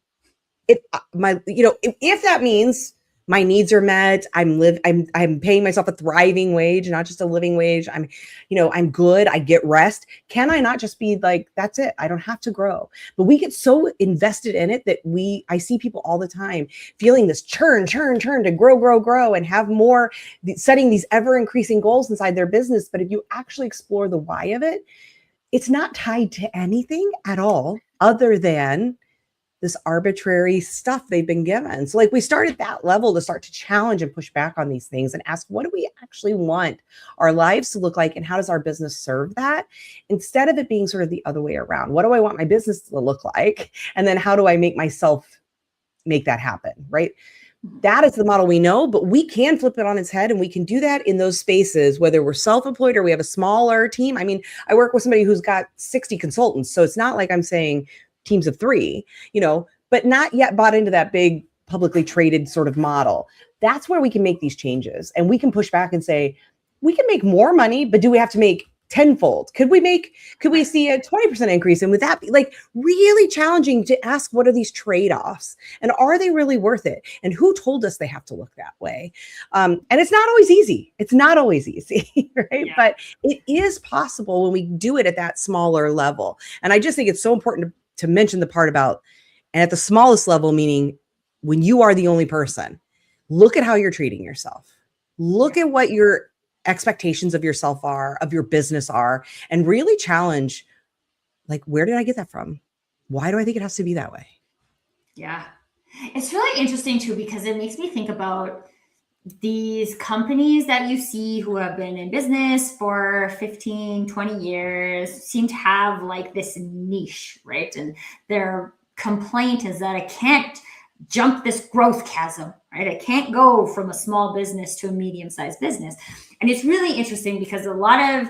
If that means my needs are met, I'm paying myself a thriving wage, not just a living wage. I'm good. I get rest. Can I not just be like, that's it? I don't have to grow. But we get so invested in it that I see people all the time feeling this churn to grow and have more, setting these ever increasing goals inside their business. But if you actually explore the why of it, it's not tied to anything at all other than this arbitrary stuff they've been given. So like, we start at that level to start to challenge and push back on these things and ask, what do we actually want our lives to look like? And how does our business serve that? Instead of it being sort of the other way around. What do I want my business to look like? And then how do I make myself make that happen, right? That is the model we know, but we can flip it on its head, and we can do that in those spaces, whether we're self-employed or we have a smaller team. I mean, I work with somebody who's got 60 consultants. So it's not like I'm saying teams of 3, but not yet bought into that big publicly traded sort of model. That's where we can make these changes, and we can push back and say, we can make more money, but do we have to make tenfold? Could we see a 20% increase? And would that be like really challenging to ask, what are these trade-offs, and are they really worth it? And who told us they have to look that way? And it's not always easy. Right? Yeah. But it is possible when we do it at that smaller level. And I just think it's so important to mention the part about, and at the smallest level, meaning when you are the only person, look at how you're treating yourself. Look at what your expectations of yourself are, of your business are, and really challenge, like, where did I get that from? Why do I think it has to be that way? Yeah. It's really interesting too, because it makes me think about these companies that you see who have been in business for 15, 20 years, seem to have like this niche, right? And their complaint is that I can't jump this growth chasm, right? I can't go from a small business to a medium-sized business. And it's really interesting because a lot of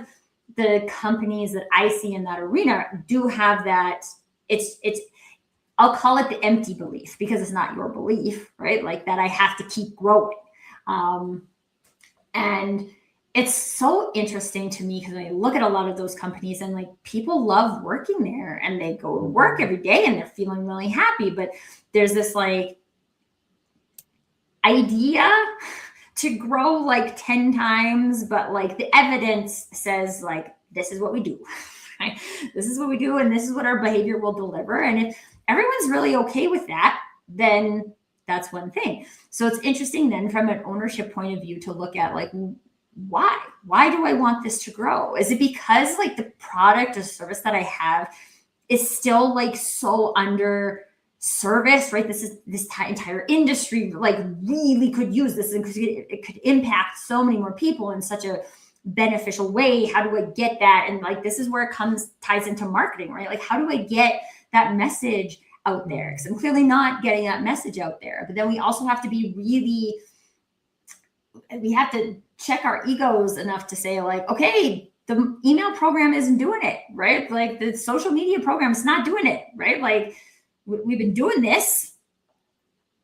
the companies that I see in that arena do have that. I'll call it the empty belief, because it's not your belief, right? Like that I have to keep growing. And it's so interesting to me because I look at a lot of those companies and like people love working there and they go to work every day and they're feeling really happy. But there's this like idea to grow like 10 times, but like the evidence says like, this is what we do, right? This is what we do. And this is what our behavior will deliver. And if everyone's really okay with that, then that's one thing. So it's interesting then from an ownership point of view to look at like, why do I want this to grow? Is it because like the product or service that I have is still like so under service, right? This entire industry like really could use this, and it could impact so many more people in such a beneficial way. How do I get that? And like, this is where it ties into marketing, right? Like, how do I get that message out there? Because I'm clearly not getting that message out there. But then we also have to be we have to check our egos enough to say like, okay, the email program isn't doing it, right? Like the social media program is not doing it, right? Like we've been doing this.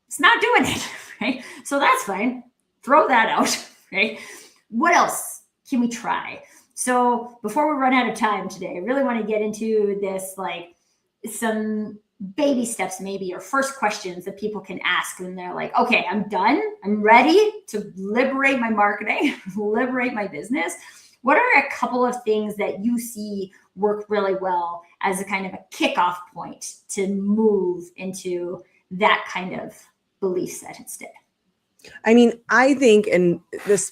It's not doing it, right? So that's fine. Throw that out, right? What else can we try? So before we run out of time today, I really want to get into this, like some baby steps maybe, or first questions that people can ask when they're like, okay, I'm done. I'm ready to liberate my marketing, liberate my business. What are a couple of things that you see work really well as a kind of a kickoff point to move into that kind of belief set instead? I mean, I think, and this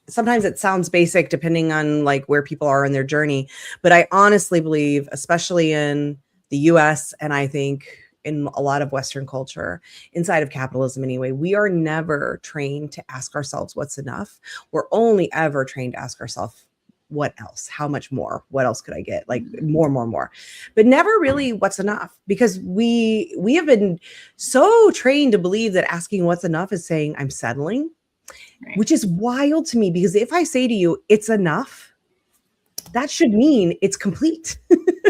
sometimes it sounds basic depending on like where people are in their journey. But I honestly believe, especially in the US, and I think in a lot of Western culture, inside of capitalism anyway, we are never trained to ask ourselves what's enough. We're only ever trained to ask ourselves, what else? How much more? What else could I get? Like more, but never really what's enough, because we have been so trained to believe that asking what's enough is saying I'm settling, Right. which is wild to me, because if I say to you, it's enough, that should mean it's complete.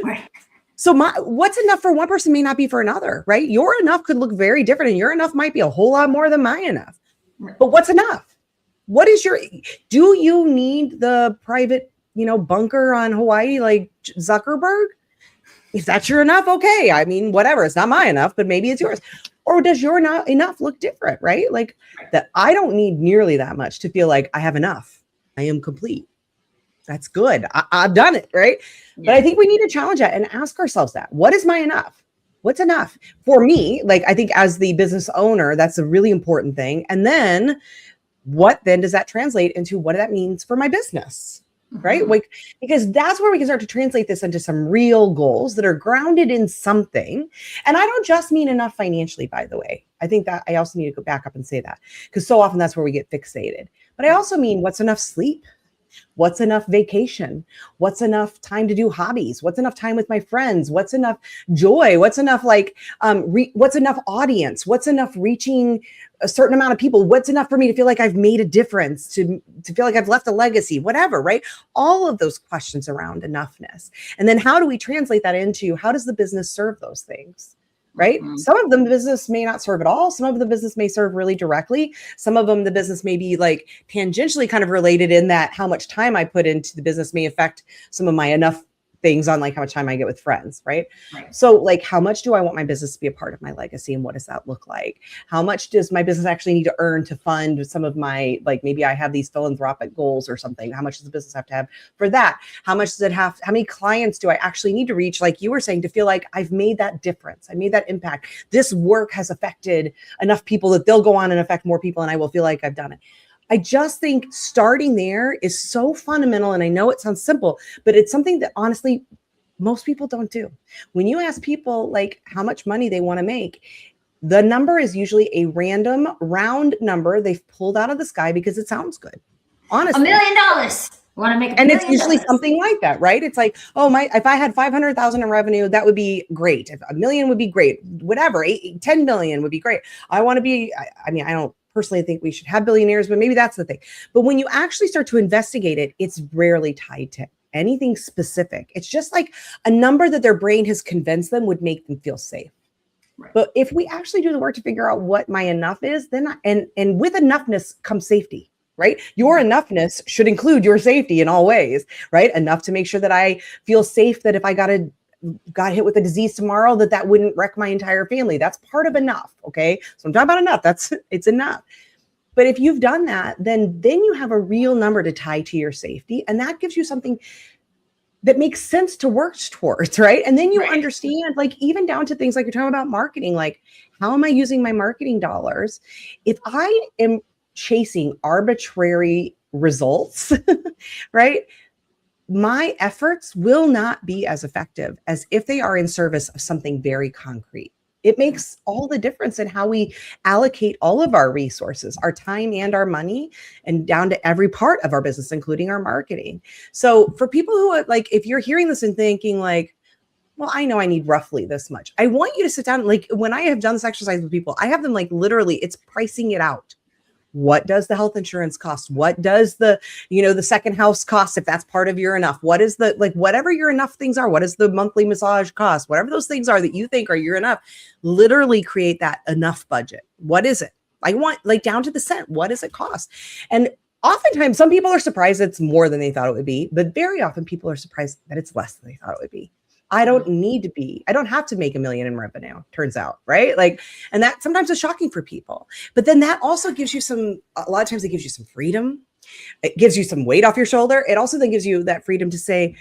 Right. So what's enough for one person may not be for another, right? Your enough could look very different, and your enough might be a whole lot more than my enough. Right. But what's enough? What is do you need the private, bunker on Hawaii like Zuckerberg? If that's your enough, okay. I mean, whatever. It's not my enough, but maybe it's yours. Or does your not enough look different, right? Like that I don't need nearly that much to feel like I have enough. I am complete. That's good. I've done it, right? Yeah. But I think we need to challenge that and ask ourselves that. What is my enough? What's enough? For me, like I think as the business owner, that's a really important thing. And then what then does that translate into what that means for my business? Right? Like, because that's where we can start to translate this into some real goals that are grounded in something. And I don't just mean enough financially, by the way. I think that I also need to go back up and say that, because so often that's where we get fixated. But I also mean, what's enough sleep? What's enough vacation? What's enough time to do hobbies? What's enough time with my friends? What's enough joy? What's enough what's enough audience? What's enough reaching a certain amount of people? What's enough for me to feel like I've made a difference, to feel like I've left a legacy, whatever, right? All of those questions around enoughness. And then how do we translate that into how does the business serve those things? Right? Some of them the business may not serve at all. Some of the business may serve really directly. Some of them the business may be like tangentially kind of related in that how much time I put into the business may affect some of my enough things on like how much time I get with friends, right? So like how much do I want my business to be a part of my legacy, and what does that look like? How much does my business actually need to earn to fund some of my, like maybe I have these philanthropic goals or something. How much does the business have to have for that? How much does it have, how many clients do I actually need to reach, like you were saying, to feel like I've made that difference, I made that impact, this work has affected enough people that they'll go on and affect more people and I will feel like I've done it. I just think starting there is so fundamental. And I know it sounds simple, but it's something that honestly, most people don't do. When you ask people like how much money they want to make, the number is usually a random round number they've pulled out of the sky because it sounds good. Honestly. $1 million. Want to make and it's usually something like that, right? It's like, oh, if I had 500,000 in revenue, that would be great. If $1 million would be great, whatever, 10 million would be great. I want to be, I mean, I don't personally think we should have billionaires, but maybe that's the thing. But when you actually start to investigate it, it's rarely tied to anything specific. It's just like a number that their brain has convinced them would make them feel safe. Right. But if we actually do the work to figure out what my enough is, then and with enoughness comes safety, right? Your enoughness should include your safety in all ways, right? Enough to make sure that I feel safe, that if I got hit with a disease tomorrow, that wouldn't wreck my entire family. That's part of enough. Okay. So I'm talking about enough. It's enough. But if you've done that, then you have a real number to tie to your safety. And that gives you something that makes sense to work towards, right? And then you understand, like, even down to things like you're talking about marketing, like, how am I using my marketing dollars? If I am chasing arbitrary results, right? My efforts will not be as effective as if they are in service of something very concrete. It makes all the difference in how we allocate all of our resources, our time and our money, and down to every part of our business, including our marketing. So for people who are like, if you're hearing this and thinking like, well, I know I need roughly this much, I want you to sit down. Like when I have done this exercise with people, I have them like literally, it's pricing it out. What does the health insurance cost? What does the second house cost? If that's part of your enough, what is the, like, whatever your enough things are, what is the monthly massage cost? Whatever those things are that you think are your enough, literally create that enough budget. What is it? I want, like, down to the cent. What does it cost? And oftentimes some people are surprised it's more than they thought it would be, but very often people are surprised that it's less than they thought it would be. I don't have to make $1 million in revenue, turns out, right? Like, and that sometimes is shocking for people. But then that also gives you a lot of times it gives you some freedom. It gives you some weight off your shoulder. It also then gives you that freedom to say,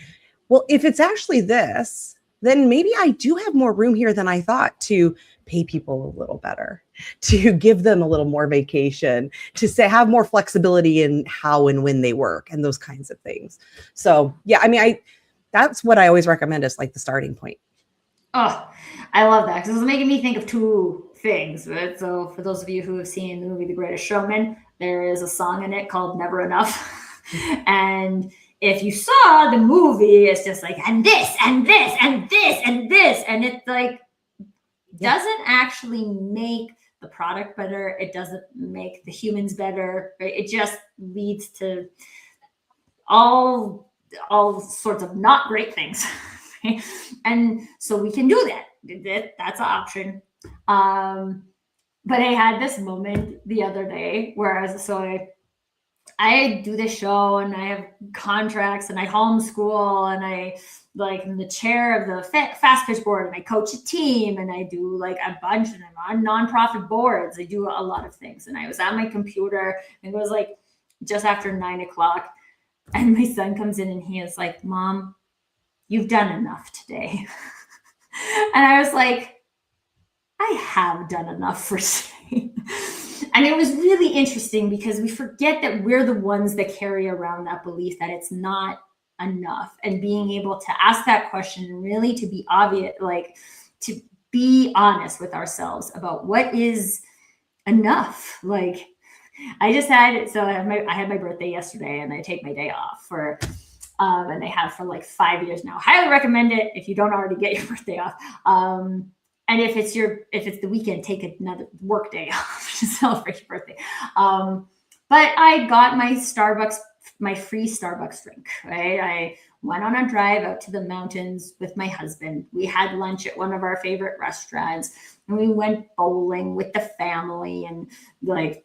well, if it's actually this, then maybe I do have more room here than I thought to pay people a little better, to give them a little more vacation, to say have more flexibility in how and when they work and those kinds of things. So yeah, I mean, that's what I always recommend as like the starting point. Oh, I love that because it's making me think of two things. Right? So for those of you who have seen the movie The Greatest Showman, there is a song in it called Never Enough. And if you saw the movie, it's just like, and this, and this, and this, and this. And it's like, doesn't actually make the product better. It doesn't make the humans better. Right? It just leads to all sorts of not great things. And so we can do that. That's an option. But I had this moment the other day where I do this show and I have contracts and I homeschool and I'm the chair of the fast pitch board and I coach a team and I do like a bunch and I'm on nonprofit boards. I do a lot of things. And I was on my computer and it was like just after 9:00 and my son comes in and he is like, Mom, you've done enough today. And I was like, I have done enough for today. And it was really interesting because we forget that we're the ones that carry around that belief that it's not enough, and being able to ask that question and really to be obvious, like to be honest with ourselves about what is enough. Like I had my birthday yesterday and I take my day off and I have for like 5 years now. Highly recommend it if you don't already get your birthday off. And if it's the weekend, take another work day off to celebrate your birthday. But I got my free Starbucks drink, right? I went on a drive out to the mountains with my husband. We had lunch at one of our favorite restaurants and we went bowling with the family and like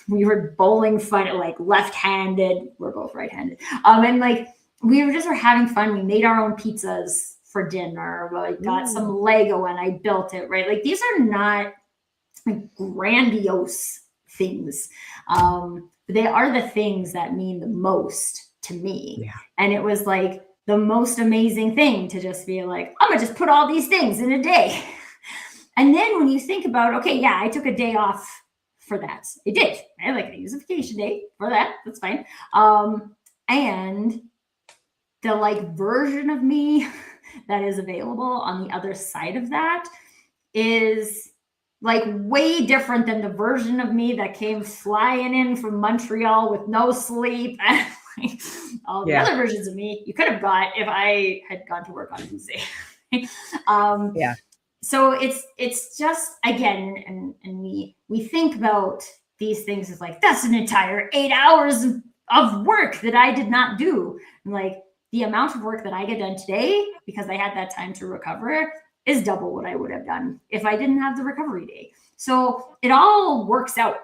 we were bowling fun, like left-handed. We're both right-handed. And like we were having fun. We made our own pizzas for dinner. I got some Lego and I built it, right? Like these are not like grandiose things. But they are the things that mean the most to me. Yeah. And it was like the most amazing thing to just be like, I'm gonna just put all these things in a day. And then when you think about, okay, yeah, I took a day off for that. I did. I like I use a vacation day for that. That's fine. And the like version of me that is available on the other side of that is like way different than the version of me that came flying in from Montreal with no sleep and like all the other versions of me you could have got if I had gone to work on Tuesday. So it's just, again, and we think about these things as like, that's an entire 8 hours of work that I did not do. And like the amount of work that I get done today, because I had that time to recover, is double what I would have done if I didn't have the recovery day. So it all works out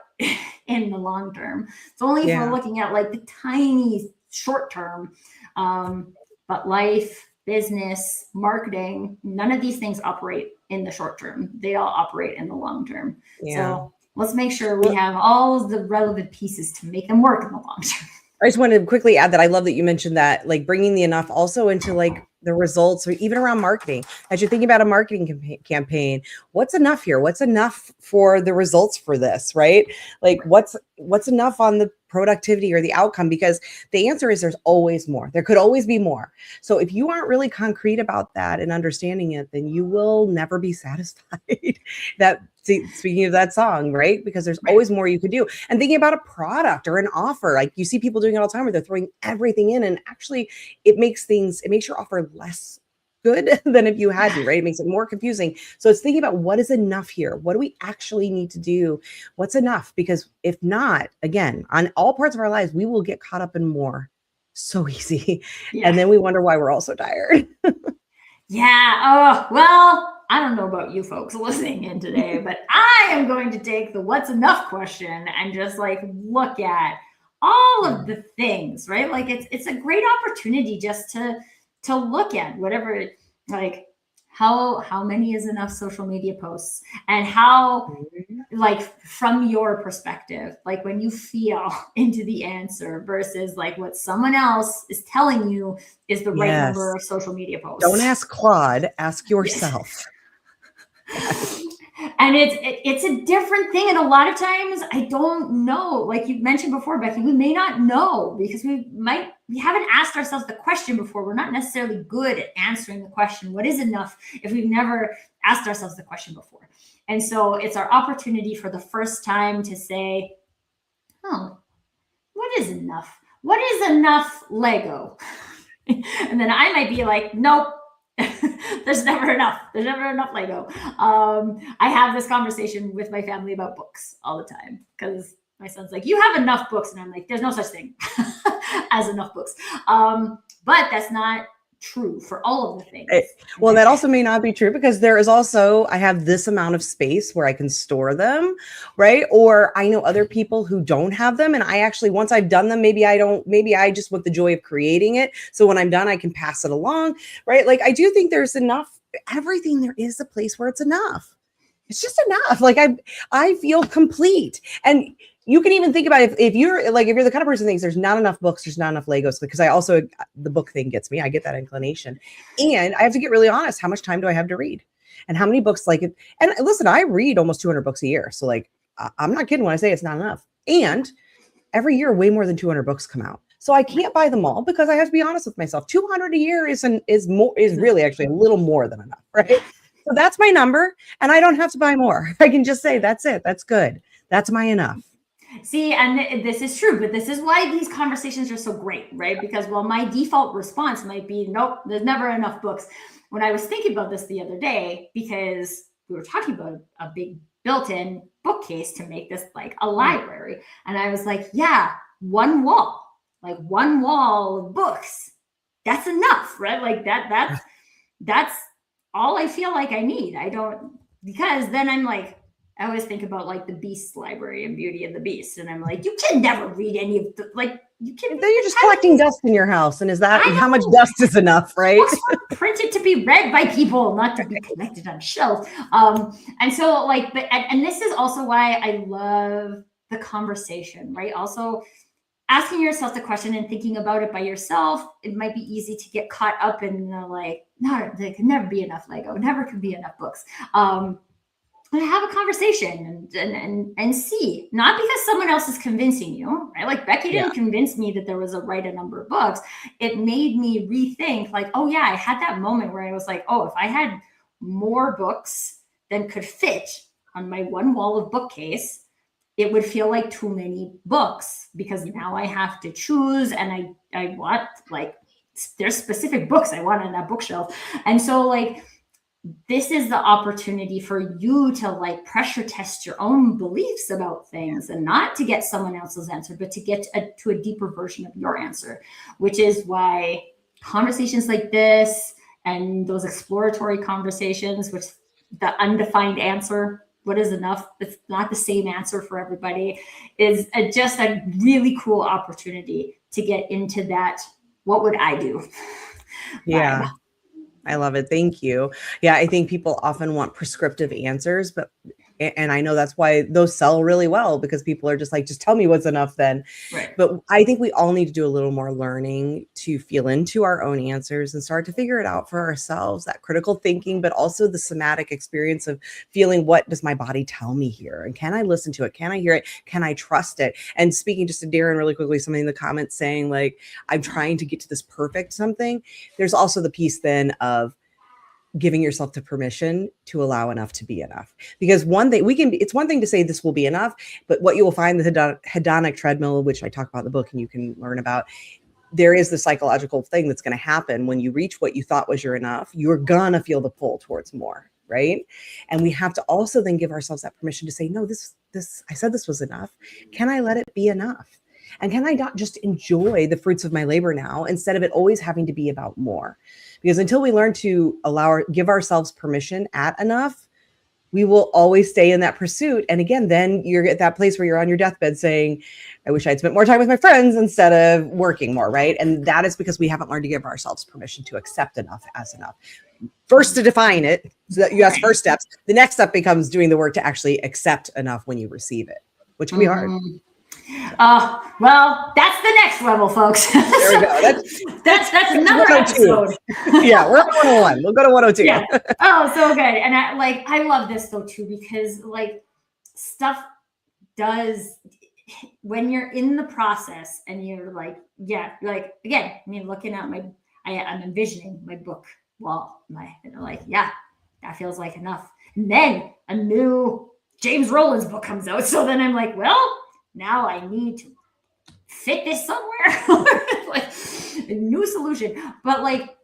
in the long term. It's only if we're looking at like the tiny short term, but life, business, marketing, none of these things operate in the short term. They all operate in the long term. So let's make sure we have all of the relevant pieces to make them work in the long term. I just wanted to quickly add that I love that you mentioned that, like bringing the enough also into like the results, or even around marketing. As you're thinking about a marketing campaign, what's enough here? What's enough for the results for this, right? Like what's enough on the productivity or the outcome? Because the answer is there's always more. There could always be more. So if you aren't really concrete about that and understanding it, then you will never be satisfied. Speaking of that song, right? Because there's always more you could do. And thinking about a product or an offer, like you see people doing it all the time where they're throwing everything in, and actually it makes your offer less good than if you hadn't, right? It makes it more confusing. So it's thinking about what is enough here? What do we actually need to do? What's enough? Because if not, again, on all parts of our lives, we will get caught up in more so easy. And then we wonder why we're all so tired. Oh, well, I don't know about you folks listening in today, but I am going to take the what's enough question and just like look at all of the things, right? Like it's a great opportunity just to look at whatever, like how many is enough social media posts, and how, like, from your perspective, like when you feel into the answer versus like what someone else is telling you is the right number Yes. of social media posts. Don't ask Claude, ask Yes. yourself. Yes. And it's a different thing, and a lot of times I don't know, like you mentioned before, Becky, we may not know because we haven't asked ourselves the question before. We're not necessarily good at answering the question, what is enough, if we've never asked ourselves the question before. And so it's our opportunity for the first time to say, oh, what is enough? What is enough Lego? And then I might be like, nope, there's never enough. There's never enough Lego. I have this conversation with my family about books all the time because my son's like, you have enough books. And I'm like, there's no such thing as enough books. But that's not true for all of the things. Well, that also may not be true because there is also, I have this amount of space where I can store them, right? Or I know other people who don't have them. And I actually, once I've done them, maybe I just want the joy of creating it. So when I'm done, I can pass it along, right? Like I do think there's enough, everything, there is a place where it's enough. It's just enough. Like I feel complete. And you can even think about if you're the kind of person who thinks there's not enough books, there's not enough Legos, because the book thing gets me. I get that inclination. And I have to get really honest. How much time do I have to read? And how many books and listen, I read almost 200 books a year. So like, I'm not kidding when I say it's not enough. And every year, way more than 200 books come out. So I can't buy them all because I have to be honest with myself. 200 a year is really actually a little more than enough, right? So that's my number. And I don't have to buy more. I can just say, that's it. That's good. That's my enough. See, and this is true, but this is why these conversations are so great, right? Because while my default response might be, nope, there's never enough books. When I was thinking about this the other day, because we were talking about a big built-in bookcase to make this like a library. And I was like, yeah, one wall of books. That's enough, right? Like that's all I feel like I need. Because then I'm like, I always think about like the Beast library and Beauty and the Beast. And I'm like, you can never read any of you can. Then you're just collecting dust in your house. And how much dust is enough, right? Books were printed to be read by people, not to be collected on shelves. And so and this is also why I love the conversation, right? Also asking yourself the question and thinking about it by yourself. It might be easy to get caught up in there can never be enough Lego. Never can be enough books. And have a conversation and see, not because someone else is convincing you, right? Like Becky didn't convince me that there was a right number of books. It made me rethink like, oh yeah, I had that moment where I was like, oh, if I had more books than could fit on my one wall of bookcase, it would feel like too many books because now I have to choose and I want there's specific books I want on that bookshelf. And so this is the opportunity for you to pressure test your own beliefs about things and not to get someone else's answer, but to get to a deeper version of your answer, which is why conversations like this and those exploratory conversations, which the undefined answer, what is enough? It's not the same answer for everybody, is just a really cool opportunity to get into that. What would I do? Yeah. I love it. Thank you. Yeah, I think people often want prescriptive answers, and I know that's why those sell really well because people are just like, just tell me what's enough then. Right. But I think we all need to do a little more learning to feel into our own answers and start to figure it out for ourselves, that critical thinking, but also the somatic experience of feeling, what does my body tell me here? And can I listen to it? Can I hear it? Can I trust it? And speaking just to Darren really quickly, something in the comments saying I'm trying to get to this perfect something. There's also the piece then of giving yourself the permission to allow enough to be enough. Because it's one thing to say this will be enough, but what you will find, the hedonic treadmill, which I talk about in the book and you can learn about, there is the psychological thing that's going to happen when you reach what you thought was your enough. You're going to feel the pull towards more, right? And we have to also then give ourselves that permission to say, no, this I said this was enough. Can I let it be enough? And can I not just enjoy the fruits of my labor now instead of it always having to be about more? Because until we learn to give ourselves permission at enough, we will always stay in that pursuit. And again, then you're at that place where you're on your deathbed saying, I wish I'd spent more time with my friends instead of working more, right? And that is because we haven't learned to give ourselves permission to accept enough as enough. First, to define it, so that you ask first steps. The next step becomes doing the work to actually accept enough when you receive it, which can be hard. Well, that's the next level, folks. There we go. That's another episode. Yeah, we're on 101. We'll go to 102. Yeah. Oh, so good. And I love this though too, because like stuff does, when you're in the process and you're like, yeah, like again, I mean, looking at I'm envisioning my book wall, yeah, that feels like enough. And then a new James Rowland's book comes out. So then I'm like, well, now I need to fit this somewhere, like a new solution. But like,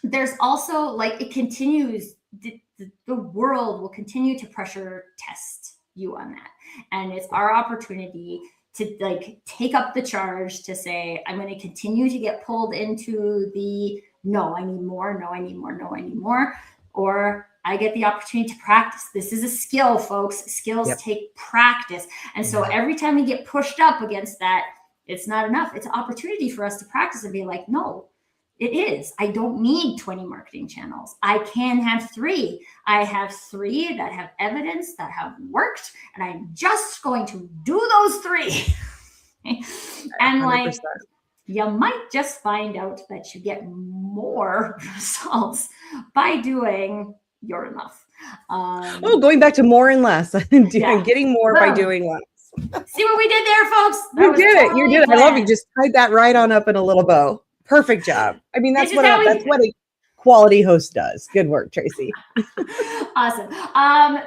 there's also like, it continues, the world will continue to pressure test you on that. And it's our opportunity to like take up the charge to say, I'm going to continue to get pulled into the, no, I need more. No, I need more. No, I need more. Or I get the opportunity to practice. This is a skill, folks. Skills take practice. And so every time we get pushed up against that, it's not enough. It's an opportunity for us to practice and be like, no, it is. I don't need 20 marketing channels. I can have 3. I have 3 that have evidence that have worked, and I'm just going to do those 3. And 100%. Like, you might just find out that you get more results by doing your enough. Going back to more and less, getting more by doing less. See what we did there, folks? You did it. You did it. I love you. Just tied that right on up in a little bow. Perfect job. I mean, that's what a quality host does. Good work, Tracy. Awesome.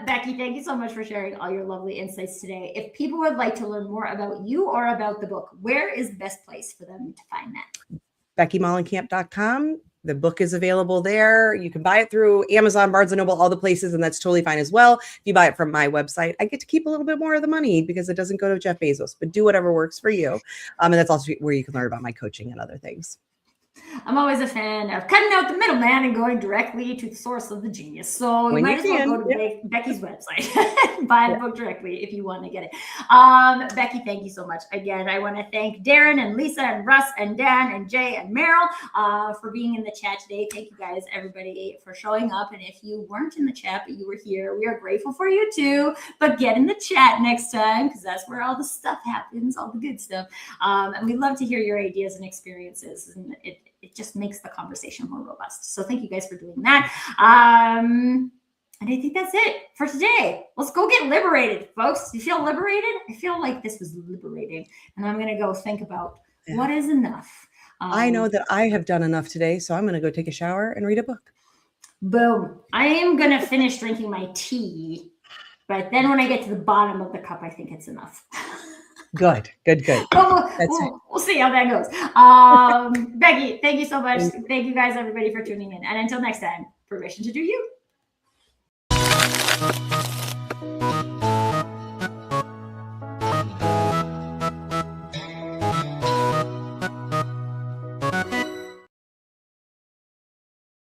Becky, thank you so much for sharing all your lovely insights today. If people would like to learn more about you or about the book, where is the best place for them to find that? BeckyMollenkamp.com. The book is available there. You can buy it through Amazon, Barnes & Noble, all the places, and that's totally fine as well. If you buy it from my website, I get to keep a little bit more of the money because it doesn't go to Jeff Bezos, but do whatever works for you. And that's also where you can learn about my coaching and other things. I'm always a fan of cutting out the middleman and going directly to the source of the genius. So you might as well go to Becky's website and buy the book directly if you want to get it. Becky, thank you so much. Again, I want to thank Darren and Lisa and Russ and Dan and Jay and Meryl for being in the chat today. Thank you guys, everybody, for showing up. And if you weren't in the chat, but you were here, we are grateful for you too. But get in the chat next time because that's where all the stuff happens, all the good stuff. And we love to hear your ideas and experiences. And it just makes the conversation more robust. So thank you guys for doing that. And I think that's it for today. Let's go get liberated, folks. You feel liberated? I feel like this was liberating. And I'm going to go think about what is enough. I know that I have done enough today, so I'm going to go take a shower and read a book. Boom. I am going to finish drinking my tea. But then when I get to the bottom of the cup, I think it's enough. Good. We'll see how that goes. Becky, thank you so much. Thank you guys, everybody, for tuning in. And until next time, permission to do you.